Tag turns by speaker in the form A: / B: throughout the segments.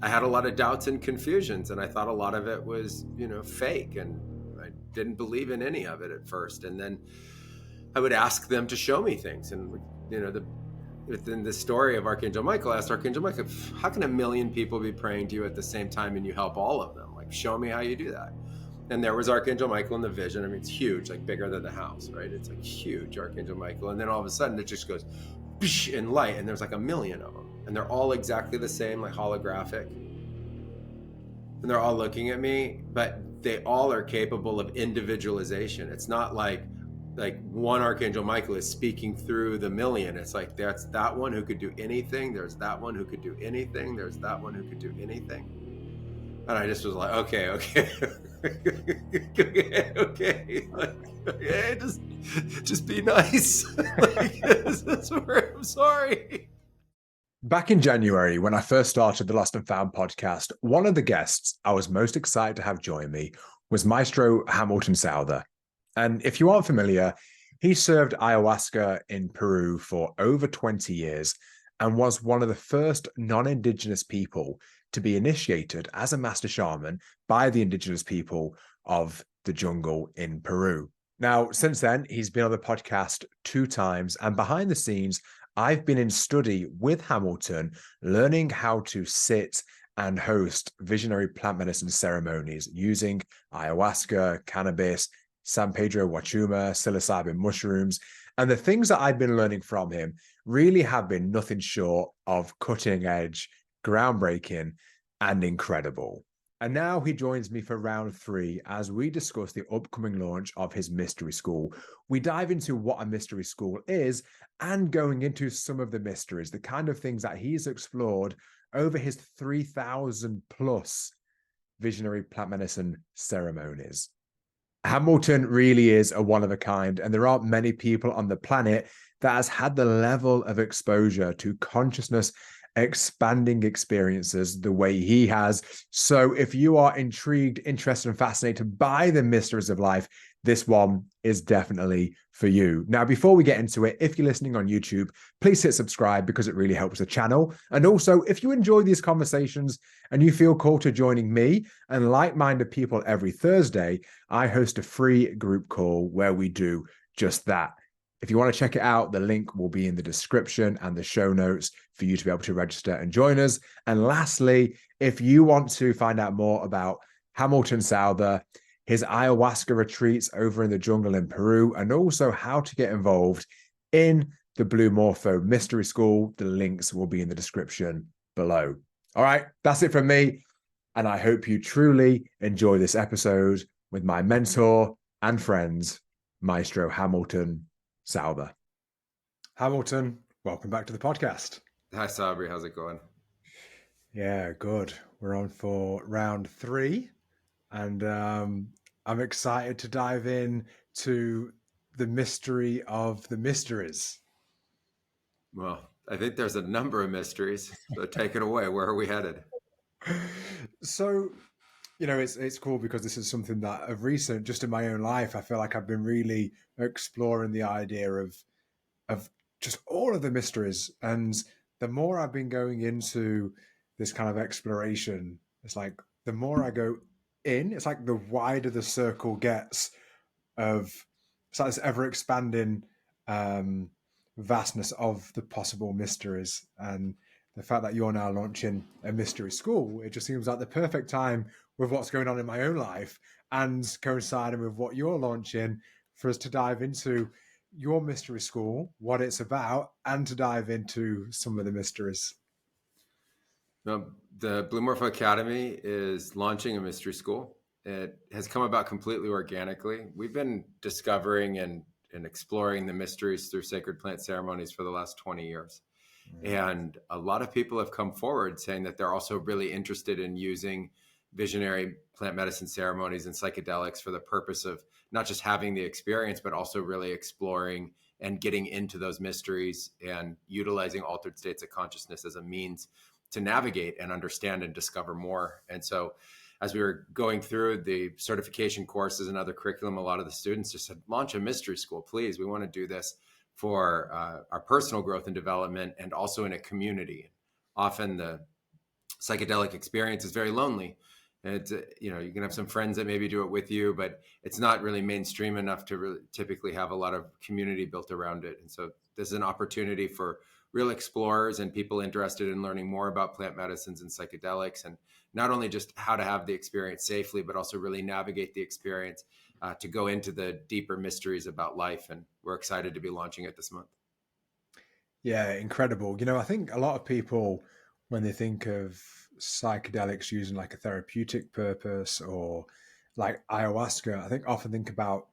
A: I had a lot of doubts and confusions, and I thought a lot of it was, fake, and I didn't believe in any of it at first. And then I would ask them to show me things, and within the story of Archangel Michael, I asked Archangel Michael, how can a million people be praying to you at the same time and you help all of them? Like, show me how you do that. And there was Archangel Michael in the vision. I mean, it's huge, like bigger than the house, right? It's like huge, Archangel Michael. And then all of a sudden it just goes in light, and there's like a million of them. And they're all exactly the same, like holographic. And they're all looking at me, but they all are capable of individualization. It's not like one Archangel Michael is speaking through the million. It's like that's that one who could do anything. There's that one who could do anything. There's that one who could do anything. And I just was like, okay. okay. Like, okay, just be nice. Like, that's where I'm sorry.
B: Back in January, when I first started the Lost and Found podcast, one of the guests I was most excited to have join me was Maestro Hamilton Souther. And if you aren't familiar, he served ayahuasca in Peru for over 20 years and was one of the first non-Indigenous people to be initiated as a master shaman by the Indigenous people of the jungle in Peru. Now, since then, he's been on the podcast 2 times, and behind the scenes, I've been in study with Hamilton, learning how to sit and host visionary plant medicine ceremonies using ayahuasca, cannabis, San Pedro Huachuma, psilocybin mushrooms. And the things that I've been learning from him really have been nothing short of cutting edge, groundbreaking, and incredible. And now he joins me for round 3 as we discuss the upcoming launch of his mystery school. We dive into what a mystery school is and going into some of the mysteries, the kind of things that he's explored over his 3,000 plus visionary plant medicine ceremonies. Hamilton really is a one of a kind, and there aren't many people on the planet that has had the level of exposure to consciousness expanding experiences the way he has. So if you are intrigued, interested, and fascinated by the mysteries of life, this one is definitely for you. Now, before we get into it, if you're listening on YouTube, please hit subscribe because it really helps the channel. And also, if you enjoy these conversations and you feel called to joining me and like-minded people every Thursday, I host a free group call where we do just that. If you want to check it out, the link will be in the description and the show notes for you to be able to register and join us. And lastly, if you want to find out more about Hamilton Souther, his ayahuasca retreats over in the jungle in Peru, and also how to get involved in the Blue Morpho Mystery School, the links will be in the description below. All right, that's it from me. And I hope you truly enjoy this episode with my mentor and friend, Maestro Hamilton Souther. Hamilton, welcome back to the podcast.
A: Hi, Sabri. How's it going?
B: Yeah, good. We're on for round 3, and I'm excited to dive in to the mystery of the mysteries.
A: Well, I think there's a number of mysteries. So take it away. Where are we headed?
B: So, it's cool because this is something that of recent, just in my own life, I feel like I've been really exploring the idea of just all of the mysteries. And the more I've been going into this kind of exploration, it's like the more I go in, it's like the wider the circle gets of it's like this ever expanding vastness of the possible mysteries. And the fact that you're now launching a mystery school, it just seems like the perfect time with what's going on in my own life and coinciding with what you're launching for us to dive into your mystery school, what it's about, and to dive into some of the mysteries.
A: The Blue Morpho Academy is launching a mystery school. It has come about completely organically. We've been discovering and exploring the mysteries through sacred plant ceremonies for the last 20 years. And a lot of people have come forward saying that they're also really interested in using visionary plant medicine ceremonies and psychedelics for the purpose of not just having the experience, but also really exploring and getting into those mysteries and utilizing altered states of consciousness as a means to navigate and understand and discover more. And so as we were going through the certification courses and other curriculum, a lot of the students just said, launch a mystery school, please. We want to do this for our personal growth and development and also in a community. Often the psychedelic experience is very lonely. And it's, you can have some friends that maybe do it with you, but it's not really mainstream enough to really typically have a lot of community built around it. And so this is an opportunity for real explorers and people interested in learning more about plant medicines and psychedelics, and not only just how to have the experience safely, but also really navigate the experience to go into the deeper mysteries about life. And we're excited to be launching it this month.
B: Yeah, incredible. I think a lot of people, when they think of psychedelics using like a therapeutic purpose or like ayahuasca, I think often think about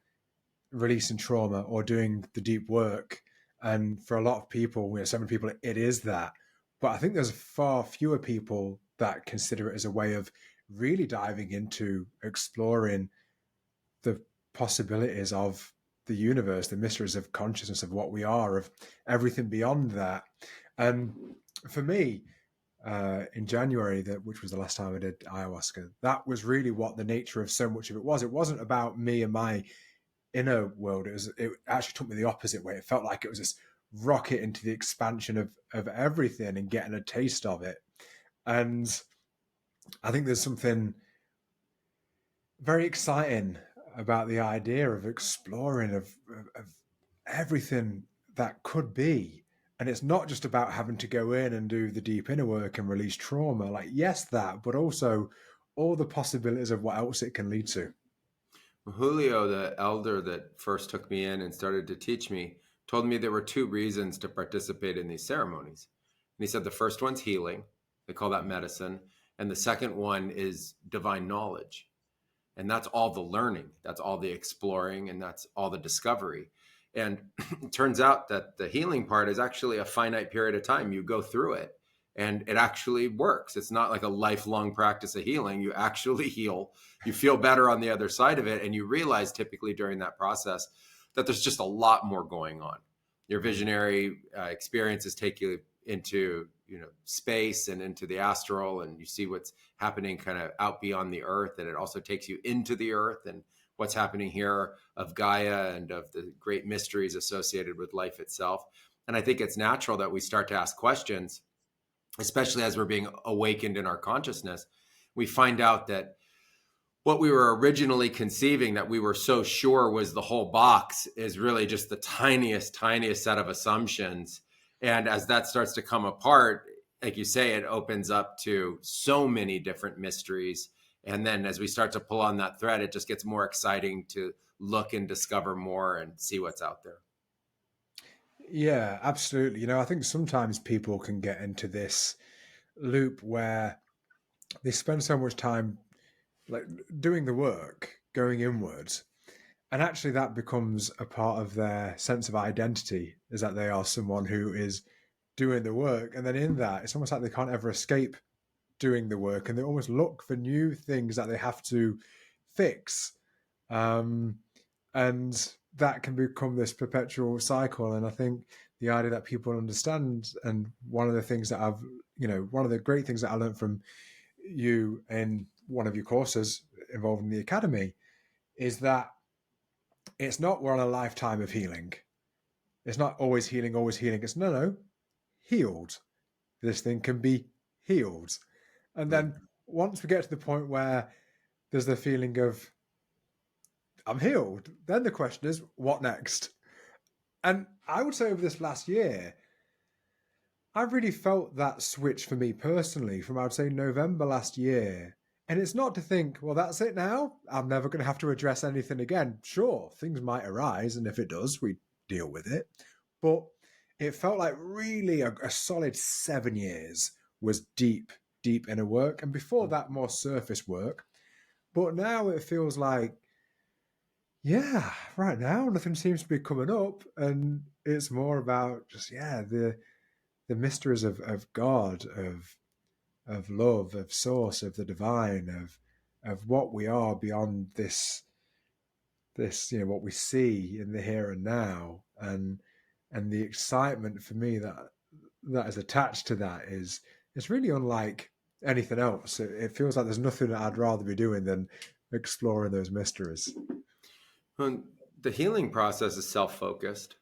B: releasing trauma or doing the deep work. And for a lot of people, so many people, it is that. But I think there's far fewer people that consider it as a way of really diving into exploring the possibilities of the universe, the mysteries of consciousness, of what we are, of everything beyond that. And for me, in January, which was the last time I did ayahuasca, that was really what the nature of so much of it was. It wasn't about me and my inner world. It actually took me the opposite way. It felt like it was this rocket into the expansion of everything and getting a taste of it. And I think there's something very exciting about the idea of exploring of everything that could be. And it's not just about having to go in and do the deep inner work and release trauma. Like, yes, that, but also all the possibilities of what else it can lead to.
A: Julio, the elder that first took me in and started to teach me, told me there were two reasons to participate in these ceremonies. And he said the first one's healing, they call that medicine, and the second one is divine knowledge. And that's all the learning, that's all the exploring, and that's all the discovery. And it turns out that the healing part is actually a finite period of time. You go through it and it actually works. It's not like a lifelong practice of healing. You actually heal, you feel better on the other side of it. And you realize typically during that process that there's just a lot more going on. Your visionary experiences take you into space and into the astral, and you see what's happening kind of out beyond the earth, and it also takes you into the earth and what's happening here of Gaia and of the great mysteries associated with life itself. And I think it's natural that we start to ask questions, especially as we're being awakened in our consciousness. We find out that what we were originally conceiving that we were so sure was the whole box is really just the tiniest set of assumptions. And as that starts to come apart, like you say, it opens up to so many different mysteries. And then as we start to pull on that thread, it just gets more exciting to look and discover more and see what's out there.
B: Yeah, absolutely. I think sometimes people can get into this loop where they spend so much time like doing the work, going inwards, and actually that becomes a part of their sense of identity, is that they are someone who is doing the work. And then in that, it's almost like they can't ever escape doing the work, and they almost look for new things that they have to fix. Um, and that can become this perpetual cycle. And I think the idea that people understand, and one of the things that one of the great things that I learned from you in one of your courses involving the academy, is that it's not we're on a lifetime of healing. It's not always healing, always healing. It's no, healed. This thing can be healed. And then once we get to the point where there's the feeling of I'm healed, then the question is, what next? And I would say over this last year, I've really felt that switch for me personally from, I would say, November last year. And it's not to think, well, that's it now. I'm never going to have to address anything again. Sure, things might arise. And if it does, we deal with it. But it felt like really a solid 7 years was deep inner work. And before that, more surface work. But now it feels like, yeah, right now, nothing seems to be coming up. And it's more about just, the mysteries of God, of love, of source, of the divine, of what we are beyond this what we see in the here and now, and the excitement for me that is attached to that is it's really unlike anything else. It feels like there's nothing that I'd rather be doing than exploring those mysteries.
A: Well, the healing process is self-focused.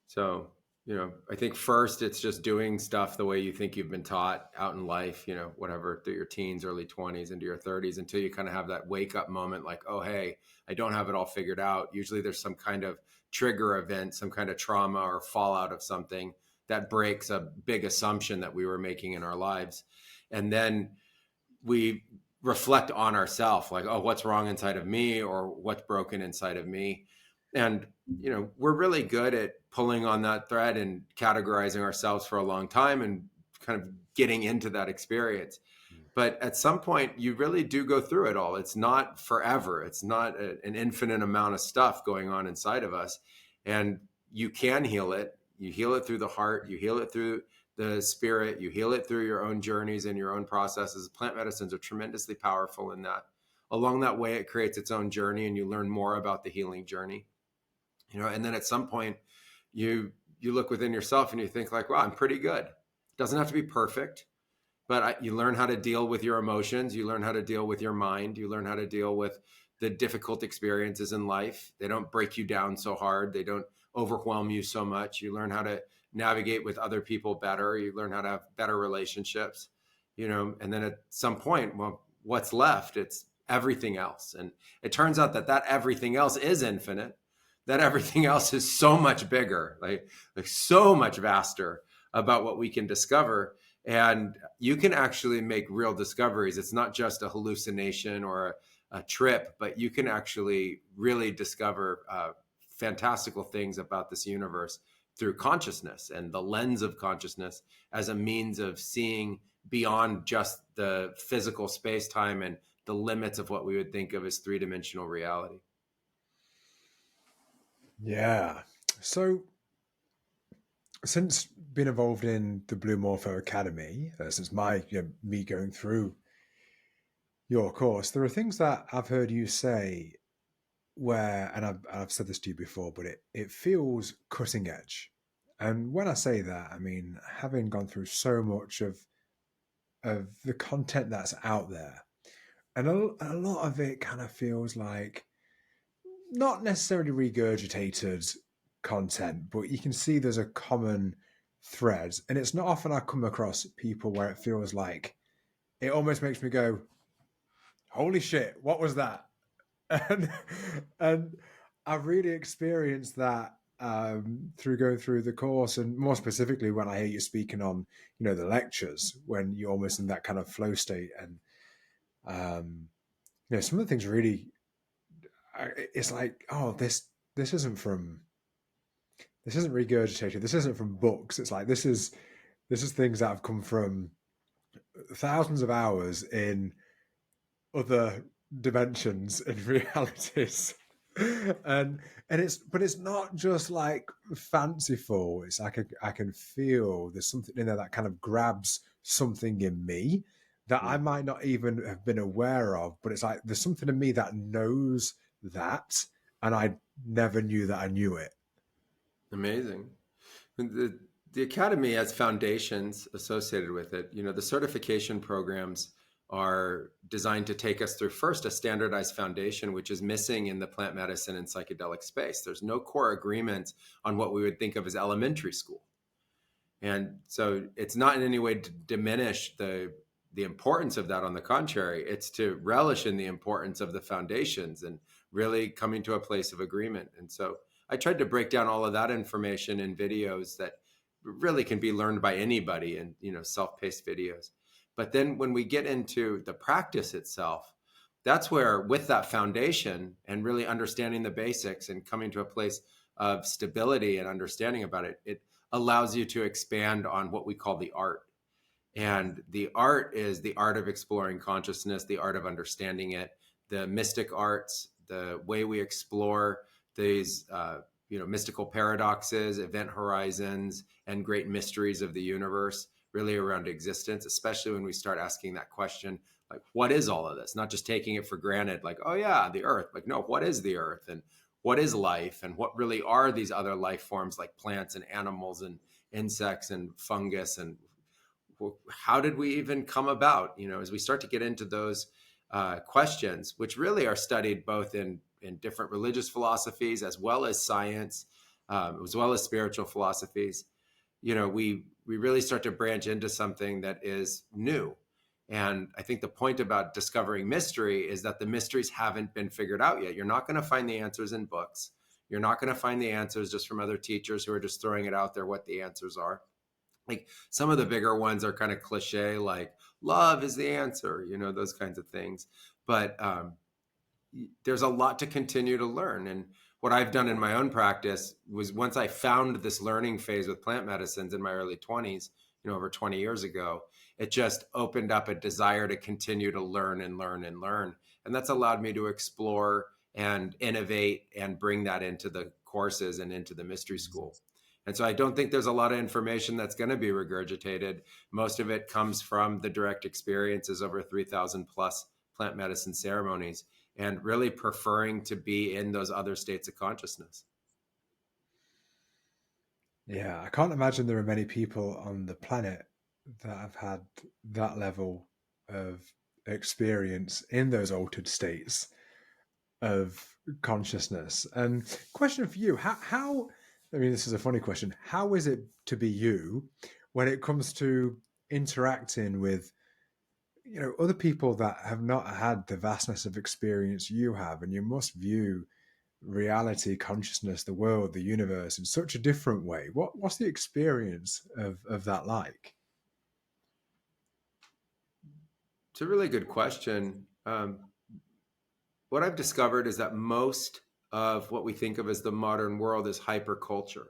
A: So I think first it's just doing stuff the way you think you've been taught out in life, whatever, through your teens, early 20s, into your 30s, until you kind of have that wake up moment like, oh, hey, I don't have it all figured out. Usually there's some kind of trigger event, some kind of trauma or fallout of something that breaks a big assumption that we were making in our lives. And then we reflect on ourselves like, oh, what's wrong inside of me, or what's broken inside of me. And we're really good at pulling on that thread and categorizing ourselves for a long time and kind of getting into that experience. But at some point you really do go through it all. It's not forever. It's not an infinite amount of stuff going on inside of us. And you can heal it. You heal it through the heart, you heal it through the spirit, you heal it through your own journeys and your own processes. Plant medicines are tremendously powerful in that. Along that way, it creates its own journey, and you learn more about the healing journey. And then at some point you look within yourself and you think like, wow, I'm pretty good. It doesn't have to be perfect, but you learn how to deal with your emotions. You learn how to deal with your mind. You learn how to deal with the difficult experiences in life. They don't break you down so hard. They don't overwhelm you so much. You learn how to navigate with other people better. You learn how to have better relationships, and then at some point, well, what's left? It's everything else. And it turns out that everything else is infinite, that everything else is so much bigger, like so much vaster about what we can discover. And you can actually make real discoveries. It's not just a hallucination or a trip, but you can actually really discover fantastical things about this universe through consciousness and the lens of consciousness as a means of seeing beyond just the physical space-time and the limits of what we would think of as three-dimensional reality.
B: Yeah. So since being involved in the Blue Morpho Academy, since me going through your course, there are things that I've heard you say where, and I've said this to you before, but it feels cutting edge. And when I say that, I mean, having gone through so much of the content that's out there, and a lot of it kind of feels like not necessarily regurgitated content, but you can see there's a common thread. And it's not often I come across people where it feels like it almost makes me go, holy shit, what was that? And I've really experienced that through going through the course, and more specifically when I hear you speaking on, the lectures, when you're almost in that kind of flow state. And some of the things really, it's like, oh, this isn't regurgitated. This isn't from books. It's like this is things that have come from thousands of hours in other dimensions and realities. and it's not just like fanciful. It's like I can feel there's something in there that kind of grabs something in me that I might not even have been aware of, but it's like there's something in me that knows that, and I never knew that I knew it.
A: Amazing. The academy has foundations associated with it. The certification programs are designed to take us through first a standardized foundation, which is missing in the plant medicine and psychedelic space. There's no core agreement on what we would think of as elementary school. And so it's not in any way to diminish the importance of that. On the contrary, it's to relish in the importance of the foundations and really coming to a place of agreement. And so I tried to break down all of that information in videos that really can be learned by anybody, and self-paced videos. But then when we get into the practice itself, that's where, with that foundation and really understanding the basics and coming to a place of stability and understanding about it, it allows you to expand on what we call the art. And the art is the art of exploring consciousness, the art of understanding it, the mystic arts, the way we explore these mystical paradoxes, event horizons, and great mysteries of the universe, really around existence, especially when we start asking that question, like, what is all of this? Not just taking it for granted, like, oh yeah, the earth. Like, no, what is the earth? And what is life? And what really are these other life forms like plants and animals and insects and fungus? And how did we even come about? As we start to get into those questions, which really are studied both in different religious philosophies as well as science, as well as spiritual philosophies, we really start to branch into something that is new. And I think the point about discovering mystery is that the mysteries haven't been figured out yet. You're not going to find the answers in books. You're not going to find the answers just from other teachers who are just throwing it out there what the answers are. Like some of the bigger ones are kind of cliche, like love is the answer, those kinds of things. But there's a lot to continue to learn. And what I've done in my own practice was, once I found this learning phase with plant medicines in my early 20s, over 20 years ago, it just opened up a desire to continue to learn and learn and learn. And that's allowed me to explore and innovate and bring that into the courses and into the mystery school. And so I don't think there's a lot of information that's going to be regurgitated. Most of it comes from the direct experiences over 3,000 plus plant medicine ceremonies, and really preferring to be in those other states of consciousness.
B: Yeah, I can't imagine there are many people on the planet that have had that level of experience in those altered states of consciousness. And question for you, how I mean, this is a funny question. How is it to be you when it comes to interacting with other people that have not had the vastness of experience you have, and you must view reality, consciousness, the world, the universe in such a different way? What's the experience of that like?
A: It's a really good question. What I've discovered is that most of what we think of as the modern world is hyperculture,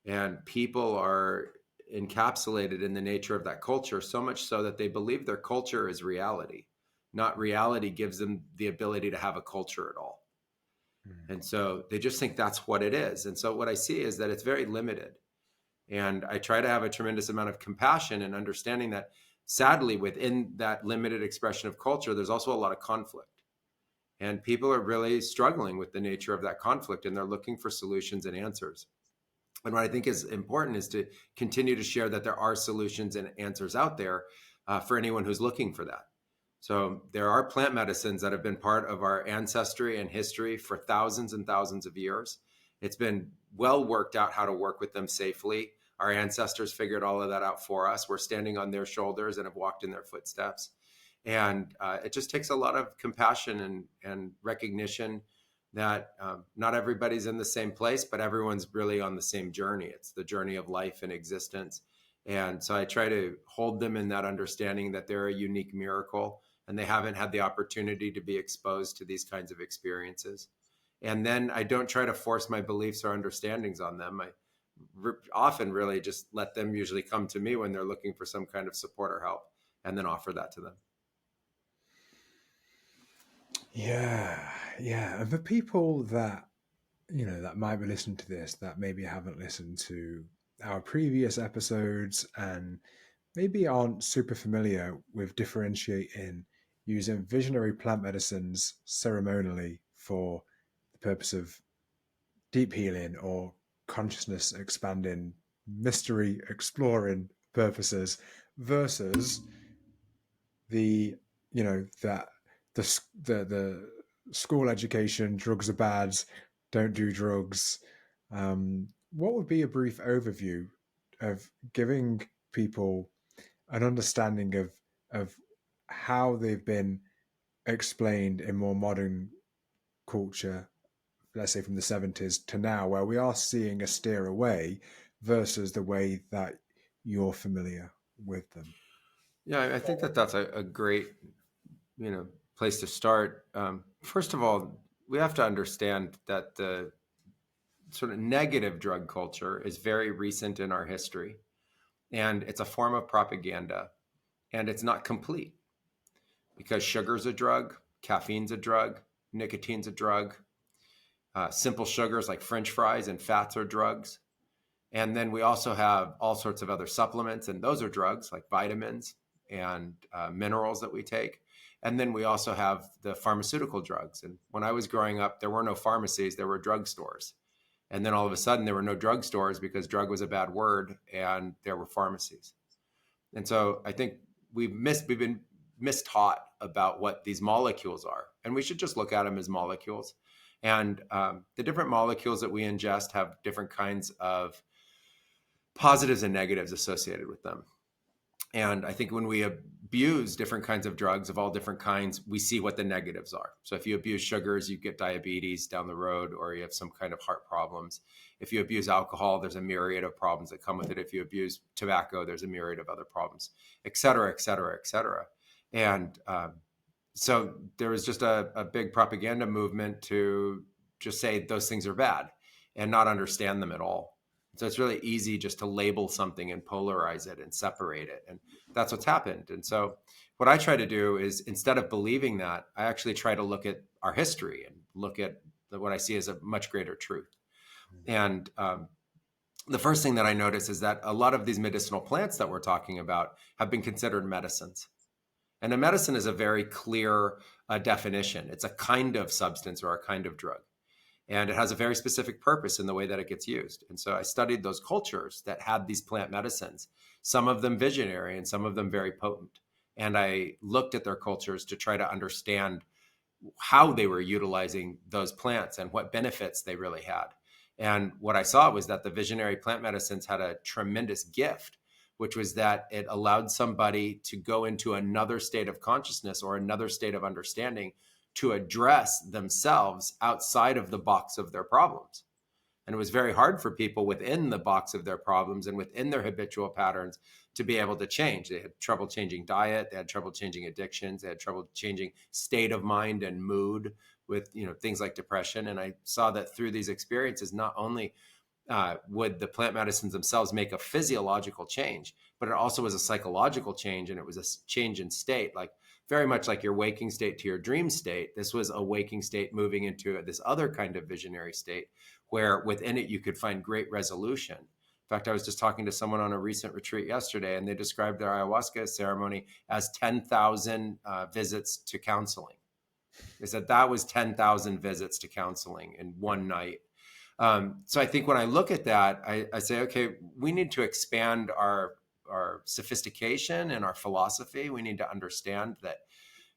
A: and people are encapsulated in the nature of that culture, so much so that they believe their culture is reality, not reality gives them the ability to have a culture at all. And so they just think that's what it is. And so what I see is that it's very limited. And I try to have a tremendous amount of compassion and understanding that, sadly, within that limited expression of culture, there's also a lot of conflict. And people are really struggling with the nature of that conflict, and they're looking for solutions and answers. And what I think is important is to continue to share that there are solutions and answers out there for anyone who's looking for that. So there are plant medicines that have been part of our ancestry and history for thousands and thousands of years. It's been well worked out how to work with them safely. Our ancestors figured all of that out for us. We're standing on their shoulders and have walked in their footsteps. And it just takes a lot of compassion and recognition that not everybody's in the same place, but everyone's really on the same journey. It's the journey of life and existence. And so I try to hold them in that understanding that they're a unique miracle, and they haven't had the opportunity to be exposed to these kinds of experiences. And then I don't try to force my beliefs or understandings on them. I often really just let them usually come to me when they're looking for some kind of support or help, and then offer that to them.
B: Yeah, yeah. And for people that, that might be listening to this, that maybe haven't listened to our previous episodes and maybe aren't super familiar with differentiating using visionary plant medicines ceremonially for the purpose of deep healing or consciousness expanding, mystery exploring purposes versus the, that the school education, drugs are bad, don't do drugs. What would be a brief overview of giving people an understanding of how they've been explained in more modern culture, let's say from the 70s to now, where we are seeing a steer away versus the way that you're familiar with them?
A: Yeah, I think that that's a great, place to start. First of all, we have to understand that the sort of negative drug culture is very recent in our history, and it's a form of propaganda, and it's not complete, because sugar's a drug, caffeine's a drug, nicotine's a drug, simple sugars like French fries and fats are drugs. And then we also have all sorts of other supplements, and those are drugs like vitamins and minerals that we take. And then we also have the pharmaceutical drugs. And when I was growing up, there were no pharmacies, there were drugstores. And then all of a sudden there were no drugstores because drug was a bad word, and there were pharmacies. And so I think we've been mistaught about what these molecules are, and we should just look at them as molecules. And the different molecules that we ingest have different kinds of positives and negatives associated with them. And I think when we abuse different kinds of drugs of all different kinds, we see what the negatives are. So if you abuse sugars, you get diabetes down the road, or you have some kind of heart problems. If you abuse alcohol, there's a myriad of problems that come with it. If you abuse tobacco, there's a myriad of other problems, et cetera, et cetera, et cetera. And so there was just a big propaganda movement to just say those things are bad and not understand them at all. So it's really easy just to label something and polarize it and separate it. And that's what's happened. And so what I try to do is, instead of believing that, I actually try to look at our history and look at what I see as a much greater truth. And the first thing that I notice is that a lot of these medicinal plants that we're talking about have been considered medicines. And a medicine is a very clear definition. It's a kind of substance or a kind of drug. And it has a very specific purpose in the way that it gets used. And so I studied those cultures that had these plant medicines, some of them visionary and some of them very potent. And I looked at their cultures to try to understand how they were utilizing those plants and what benefits they really had. And what I saw was that the visionary plant medicines had a tremendous gift, which was that it allowed somebody to go into another state of consciousness or another state of understanding to address themselves outside of the box of their problems. And it was very hard for people within the box of their problems and within their habitual patterns to be able to change. They had trouble changing diet, they had trouble changing addictions, they had trouble changing state of mind and mood with, things like depression. And I saw that through these experiences, not only would the plant medicines themselves make a physiological change, but it also was a psychological change, and it was a change in state, like very much like your waking state to your dream state. This was a waking state moving into this other kind of visionary state where within it you could find great resolution. In fact, I was just talking to someone on a recent retreat yesterday, and they described their ayahuasca ceremony as 10,000 visits to counseling. They said that was 10,000 visits to counseling in one night. So I think when I look at that, I say, okay, we need to expand our sophistication and our philosophy. We need to understand that,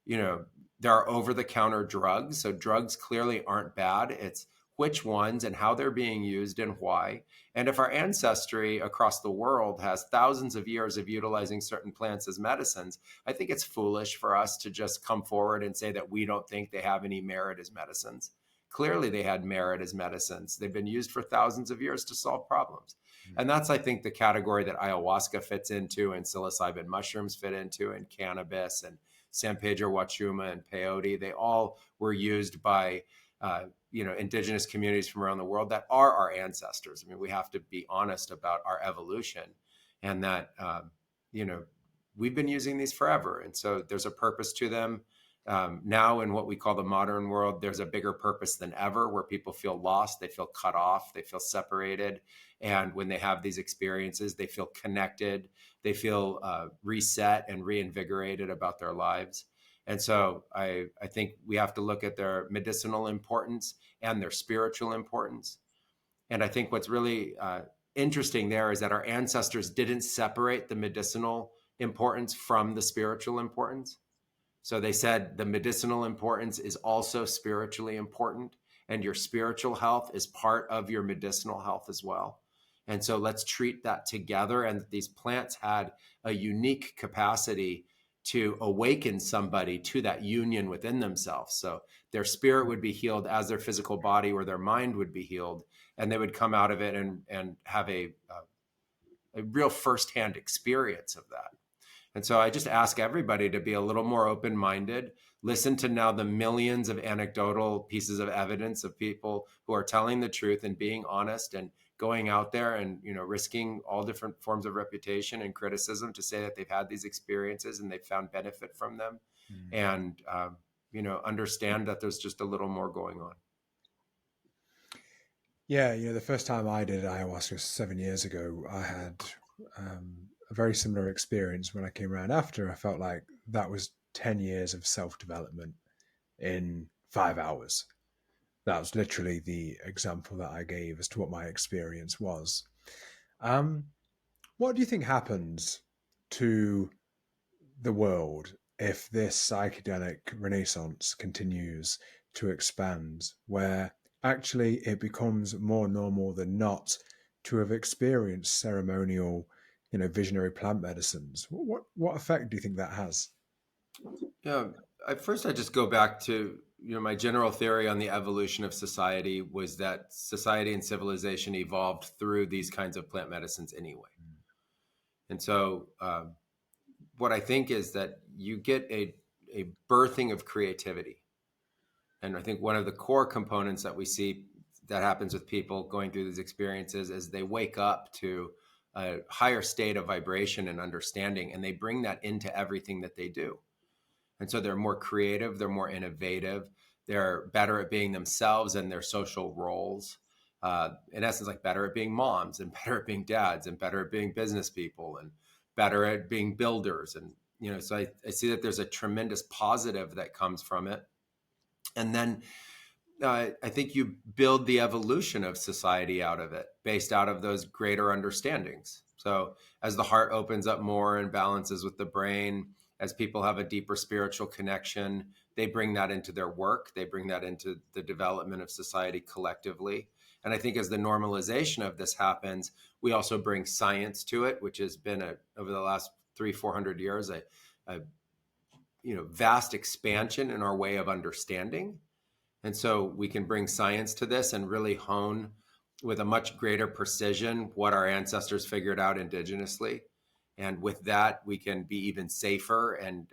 A: there are over-the-counter drugs. So drugs clearly aren't bad. It's which ones and how they're being used and why. And if our ancestry across the world has thousands of years of utilizing certain plants as medicines, I think it's foolish for us to just come forward and say that we don't think they have any merit as medicines. Clearly, they had merit as medicines. They've been used for thousands of years to solve problems. And that's, I think, the category that ayahuasca fits into, and psilocybin mushrooms fit into, and cannabis, and San Pedro Huachuma and peyote. They all were used by indigenous communities from around the world that are our ancestors. I mean, we have to be honest about our evolution, and that we've been using these forever. And so there's a purpose to them. Now in what we call the modern world, there's a bigger purpose than ever, where people feel lost, they feel cut off, they feel separated. And when they have these experiences, they feel connected, they feel reset and reinvigorated about their lives. And so I think we have to look at their medicinal importance and their spiritual importance. And I think what's really interesting there is that our ancestors didn't separate the medicinal importance from the spiritual importance. So they said the medicinal importance is also spiritually important, and your spiritual health is part of your medicinal health as well. And so let's treat that together. And these plants had a unique capacity to awaken somebody to that union within themselves. So their spirit would be healed as their physical body, or their mind would be healed, and they would come out of it and have a real firsthand experience of that. And so I just ask everybody to be a little more open-minded, listen to now the millions of anecdotal pieces of evidence of people who are telling the truth and being honest and going out there and, risking all different forms of reputation and criticism to say that they've had these experiences and they've found benefit from them. And, understand that there's just a little more going on.
B: Yeah, the first time I did ayahuasca 7 years ago, I had a very similar experience. When I came around after, I felt like that was 10 years of self-development in 5 hours. That was literally the example that I gave as to what my experience was. What do you think happens to the world if this psychedelic renaissance continues to expand, where actually it becomes more normal than not to have experienced ceremonial, visionary plant medicines. What effect do you think that has?
A: Yeah, at first I just go back to my general theory on the evolution of society was that society and civilization evolved through these kinds of plant medicines anyway. And so what I think is that you get a birthing of creativity. And I think one of the core components that we see that happens with people going through these experiences is they wake up to a higher state of vibration and understanding, and they bring that into everything that they do. And so they're more creative, they're more innovative, they're better at being themselves and their social roles. In essence, like better at being moms and better at being dads and better at being business people and better at being builders. And, so I see that there's a tremendous positive that comes from it. And then I think you build the evolution of society out of it, based out of those greater understandings. So as the heart opens up more and balances with the brain, as people have a deeper spiritual connection, they bring that into their work. They bring that into the development of society collectively. And I think as the normalization of this happens, we also bring science to it, which has been over the last 300-400 years, a vast expansion in our way of understanding. And so we can bring science to this and really hone with a much greater precision what our ancestors figured out indigenously. And with that, we can be even safer and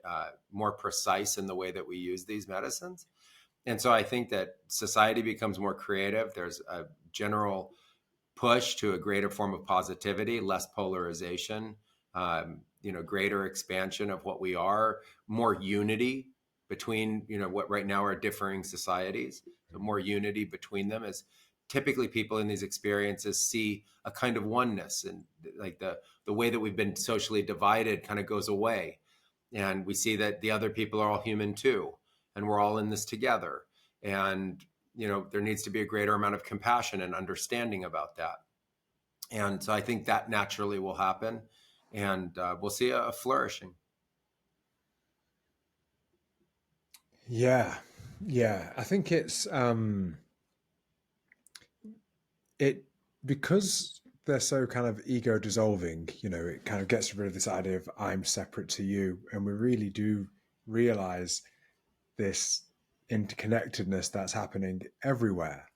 A: more precise in the way that we use these medicines. And so I think that society becomes more creative. There's a general push to a greater form of positivity, less polarization, greater expansion of what we are, more unity between, what right now are differing societies. So more unity between them, as typically people in these experiences see a kind of oneness, and like the way that we've been socially divided kind of goes away. And we see that the other people are all human too, and we're all in this together. And, there needs to be a greater amount of compassion and understanding about that. And so I think that naturally will happen, and we'll see a flourishing.
B: Yeah, I think it because they're so kind of ego dissolving, it kind of gets rid of this idea of I'm separate to you, and we really do realize this interconnectedness that's happening everywhere.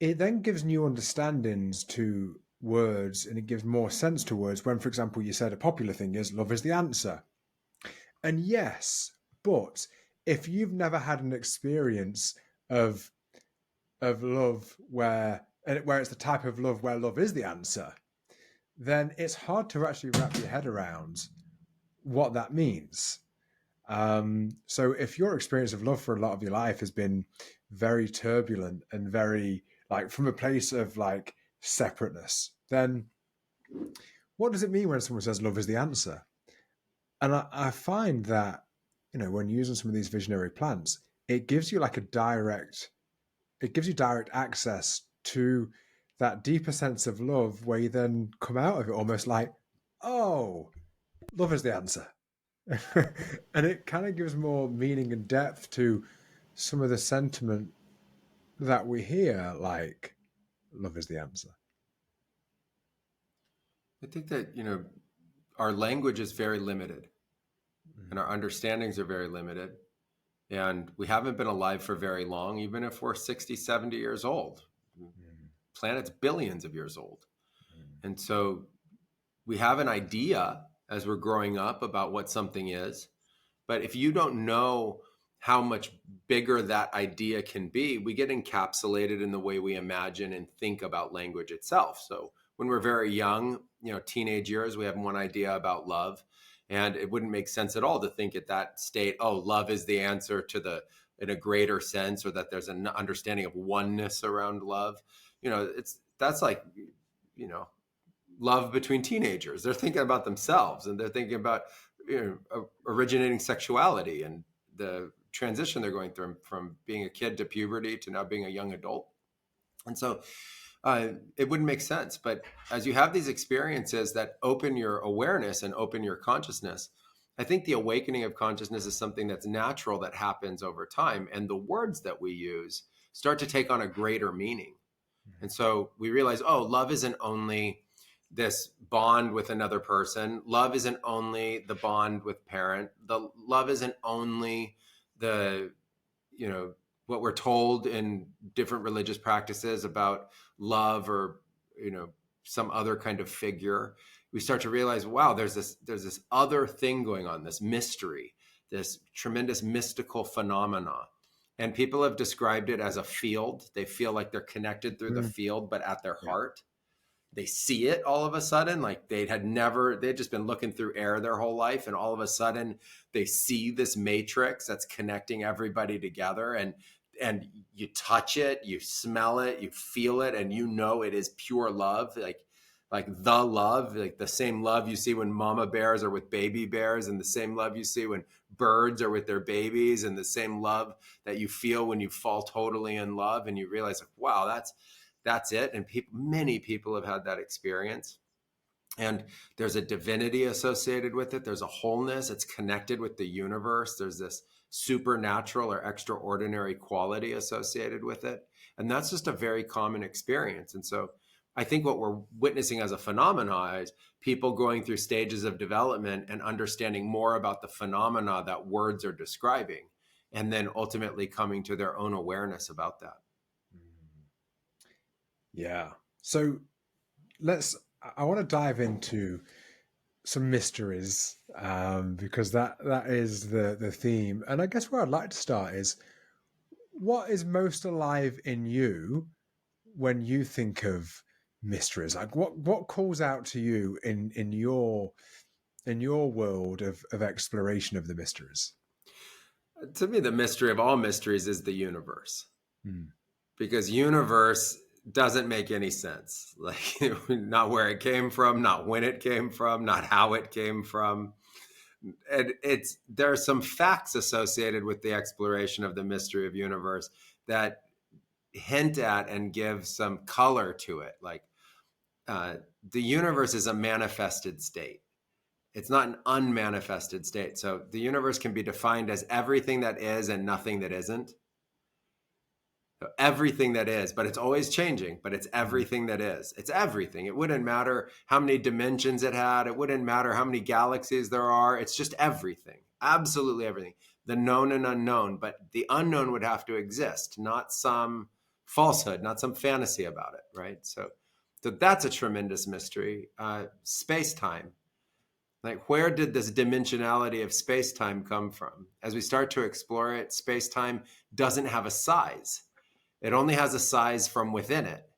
B: It then gives new understandings to words, and it gives more sense to words when, for example, you said a popular thing is love is the answer. And yes, but if you've never had an experience of love where it's the type of love where love is the answer, then it's hard to actually wrap your head around what that means. So if your experience of love for a lot of your life has been very turbulent and very like from a place of like separateness, then what does it mean when someone says love is the answer? And I find that, when using some of these visionary plants, it gives you direct access to that deeper sense of love where you then come out of it almost like, oh, love is the answer. And it kind of gives more meaning and depth to some of the sentiment that we hear, like, love is the answer.
A: I think that, our language is very limited and our understandings are very limited. And we haven't been alive for very long, even if we're 60, 70 years old. Planet's billions of years old. And so we have an idea as we're growing up about what something is. But if you don't know how much bigger that idea can be, we get encapsulated in the way we imagine and think about language itself. So when we're very young, teenage years, we have one idea about love. And it wouldn't make sense at all to think at that state, oh, love is the answer to in a greater sense, or that there's an understanding of oneness around love. That's like, love between teenagers. They're thinking about themselves, and they're thinking about originating sexuality and the transition they're going through from being a kid to puberty to now being a young adult. And so it wouldn't make sense. But as you have these experiences that open your awareness and open your consciousness, I think the awakening of consciousness is something that's natural that happens over time. And the words that we use start to take on a greater meaning. And so we realize, oh, love isn't only this bond with another person. Love isn't only the bond with parent. The love isn't only the, you know, what we're told in different religious practices about love, or, you know, some other kind of figure. We start to realize, wow, there's this other thing going on, this mystery, this tremendous mystical phenomena. And people have described it as a field. They feel like they're connected through the
B: Mm.
A: field, but at their
B: Yeah.
A: heart. They see it all of a sudden, like they'd just been looking through air their whole life. And all of a sudden they see this matrix that's connecting everybody together. And you touch it, you smell it, you feel it, and you know it is pure love, like the love, like the same love you see when mama bears are with baby bears, and the same love you see when birds are with their babies, and the same love that you feel when you fall totally in love and you realize, like, wow, that's it. And many people have had that experience. And there's a divinity associated with it. There's a wholeness. It's connected with the universe. There's this supernatural or extraordinary quality associated with it. And that's just a very common experience. And so I think what we're witnessing as a phenomena is people going through stages of development and understanding more about the phenomena that words are describing, and then ultimately coming to their own awareness about that.
B: Yeah. So I want to dive into some mysteries, because that is the theme. And I guess where I'd like to start is, what is most alive in you when you think of mysteries? Like what calls out to you in your world of exploration of the mysteries?
A: To me, the mystery of all mysteries is the universe,
B: Mm.
A: because universe doesn't make any sense. Like, not where it came from, not when it came from, not how it came from. And there are some facts associated with the exploration of the mystery of universe that hint at and give some color to it. Like, the universe is a manifested state. It's not an unmanifested state. So the universe can be defined as everything that is and nothing that isn't. So everything that is, but it's always changing, but it's everything that is. It's everything. It wouldn't matter how many dimensions it had. It wouldn't matter how many galaxies there are. It's just everything, absolutely everything, the known and unknown. But the unknown would have to exist, not some falsehood, not some fantasy about it, right? So that's a tremendous mystery. Space-time. Like, where did this dimensionality of space-time come from? As we start to explore it, space-time doesn't have a size. It only has a size from within it,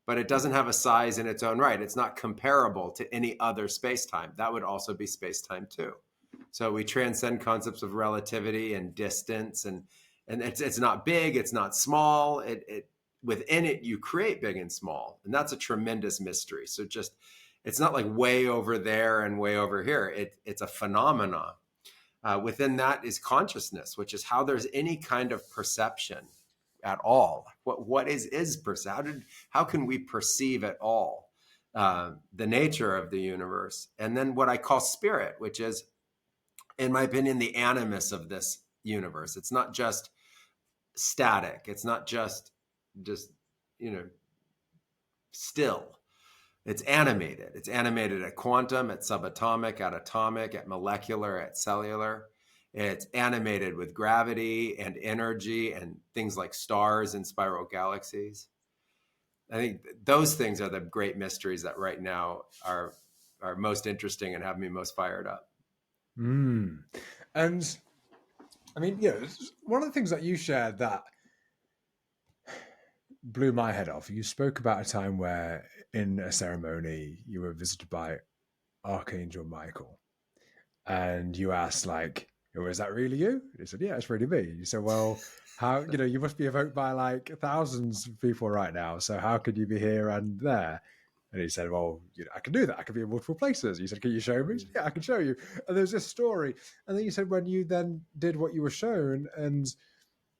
A: but it doesn't have a size in its own right. It's not comparable to any other space-time. That would also be space-time too. So we transcend concepts of relativity and distance, and it's not big, it's not small. It within it you create big and small, and that's a tremendous mystery. So just, it's not like way over there and way over here. It's a phenomena. Within that is consciousness, which is how there's any kind of perception at all. What is perception? How can we perceive at all the nature of the universe? And then what I call spirit, which is, in my opinion, the animus of this universe. It's not just static. It's not just you know still. It's animated. It's animated at quantum, at subatomic, at atomic, at molecular, at cellular. It's animated with gravity and energy and things like stars and spiral galaxies. I think those things are the great mysteries that right now are most interesting and have me most fired up.
B: Mm. And I mean, one of the things that you shared that blew my head off. You spoke about a time where in a ceremony you were visited by Archangel Michael, and you asked, like, "Oh, is that really you?" He said, "Yeah, it's really me." You said, "Well, how, you must be evoked by like thousands of people right now, so how could you be here and there?" And he said, "Well, I can do that. I can be in multiple places." You said, "Can you show me?" Said, "Yeah, I can show you." And there's this story. And then you said, when you then did what you were shown, and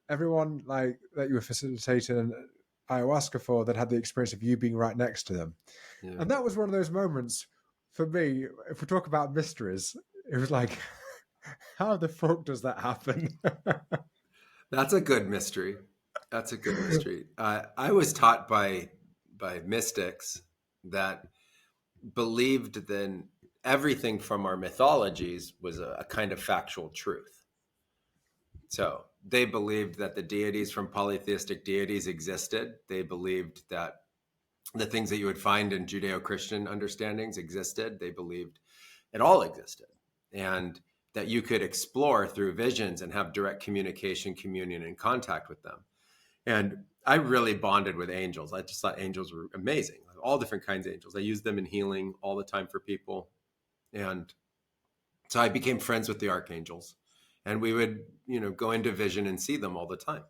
B: everyone like that you were facilitating ayahuasca for, that had the experience of you being right next to them.
A: Yeah.
B: And that was one of those moments for me. If we talk about mysteries, it was like, how the fuck does that happen?
A: That's a good mystery. That's a good mystery. I was taught by by mystics that believed that everything from our mythologies was a kind of factual truth. So they believed that the deities from polytheistic deities existed. They believed that the things that you would find in Judeo-Christian understandings existed. They believed it all existed, and that you could explore through visions and have direct communication, communion, and contact with them. And I really bonded with angels. I just thought angels were amazing, all different kinds of angels. I used them in healing all the time for people. And so I became friends with the archangels, and we would, go into vision and see them all the time.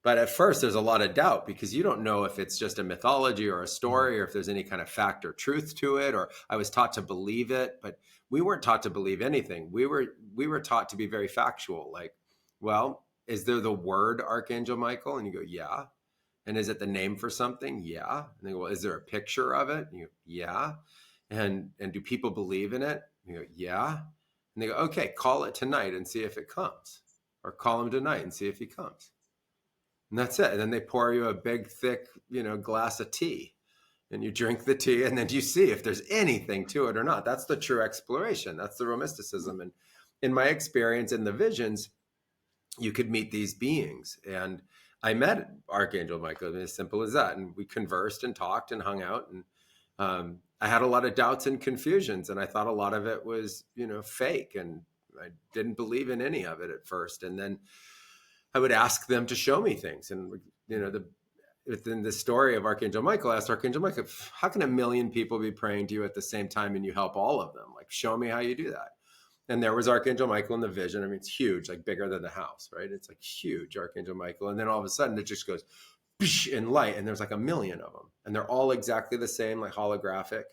A: But at first, there's a lot of doubt because you don't know if it's just a mythology or a story, or if there's any kind of fact or truth to it. Or I was taught to believe it, but we weren't taught to believe anything. We were taught to be very factual. Like, well, is there the word Archangel Michael? And you go, yeah. And is it the name for something? Yeah. And they go, well, is there a picture of it? And you go, yeah. And do people believe in it? And you go, yeah. And they go, okay, call it tonight and see if it comes, or call him tonight and see if he comes. And that's it. And then they pour you a big, thick, glass of tea, and you drink the tea, and then you see if there's anything to it or not. That's the true exploration. That's the real mysticism. And in my experience in the visions, you could meet these beings. And I met Archangel Michael, as simple as that. And we conversed and talked and hung out. And I had a lot of doubts and confusions, and I thought a lot of it was, fake. And I didn't believe in any of it at first. And then I would ask them to show me things. And, within the story of Archangel Michael, I asked Archangel Michael, how can 1 million people be praying to you at the same time and you help all of them? Like, show me how you do that. And there was Archangel Michael in the vision. I mean, it's huge, like bigger than the house, right? It's like huge, Archangel Michael. And then all of a sudden it just goes in light, and there's like 1 million of them. And they're all exactly the same, like holographic.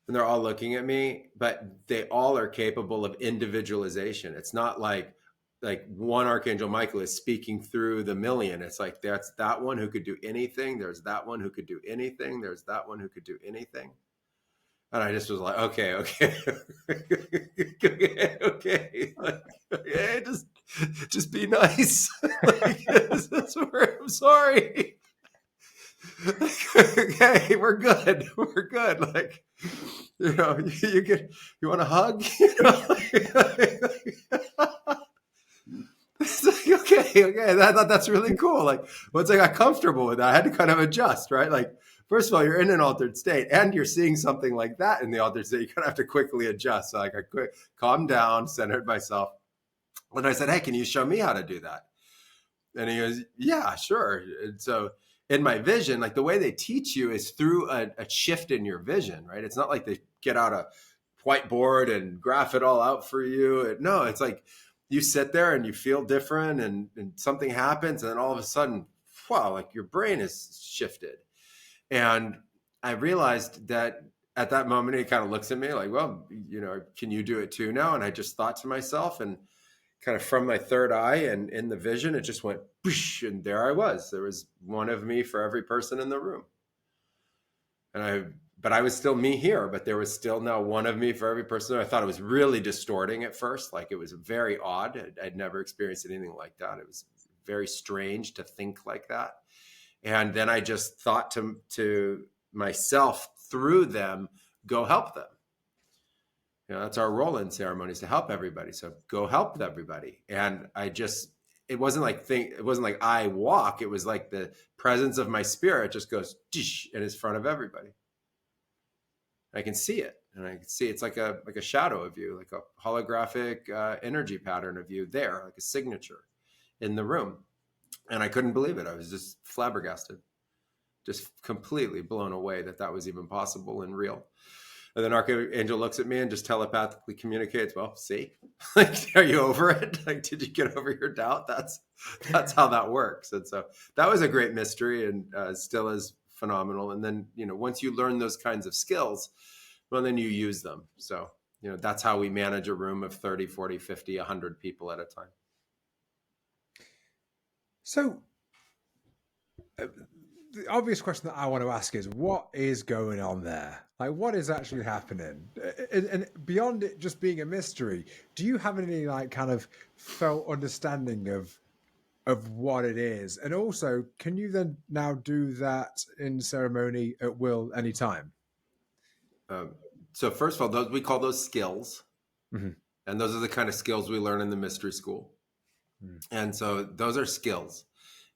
A: And they're all looking at me, but they all are capable of individualization. It's not like one Archangel Michael is speaking through the million. It's like, that's that one who could do anything. There's that one who could do anything. There's that one who could do anything. And I just was like, okay. Like, okay, just be nice. Like, I'm sorry. Okay, we're good. Like, you want a hug? It's like, okay. I thought that's really cool. Like, once I got comfortable with that, I had to kind of adjust, right? Like, first of all, you're in an altered state, and you're seeing something like that in the altered state. You kind of have to quickly adjust. So, like, I calmed down, centered myself. And I said, hey, can you show me how to do that? And he goes, yeah, sure. And so in my vision, like, the way they teach you is through a shift in your vision, right? It's not like they get out a whiteboard and graph it all out for you. No, it's like you sit there and you feel different, and something happens, and then all of a sudden, wow, like your brain is shifted. And I realized that at that moment, he kind of looks at me like, well, can you do it too now? And I just thought to myself, and kind of from my third eye and in the vision, it just went, whoosh, and there I was. There was one of me for every person in the room. But I was still me here, but there was still now one of me for every person. I thought it was really distorting at first. Like, it was very odd. I'd never experienced anything like that. It was very strange to think like that. And then I just thought to myself, through them, go help them. That's our role in ceremonies, to help everybody. So go help everybody. And it wasn't like I walk. It was like the presence of my spirit just goes and is in front of everybody. I can see it, and I can see it's like a shadow of you, like a holographic energy pattern of you there, like a signature in the room. And I couldn't believe it. I was just flabbergasted, just completely blown away that was even possible and real. And then Archangel looks at me and just telepathically communicates, well, see, like, are you over it? Like, did you get over your doubt? That's how that works. And so that was a great mystery, and still is phenomenal. And then, once you learn those kinds of skills, well, then you use them. So, that's how we manage a room of 30, 40, 50, 100 people at a time.
B: So the obvious question that I want to ask is, what is going on there? Like, what is actually happening? And beyond it just being a mystery, do you have any kind of felt understanding of of what it is? And also, can you then now do that in ceremony at will anytime?
A: Um, so first of all, those we call those skills,
B: Mm-hmm.
A: and those are the kind of skills we learn in the mystery school. And so those are skills.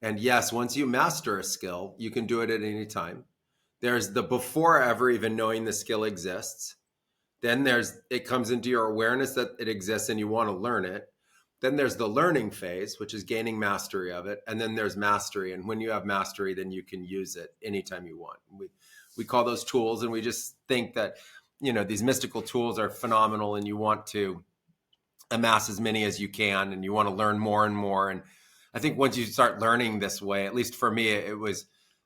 A: And yes, once you master a skill, you can do it at any time. There's the before ever even knowing the skill exists. Then there's it comes into your awareness that it exists and you want to learn it. Then there's the learning phase, which is gaining mastery of it. And then there's mastery. And when you have mastery, then you can use it anytime you want. We call those tools, and we just think that, these mystical tools are phenomenal and you want to amass as many as you can and you want to learn more and more. And I think once you start learning this way, at least for me, it was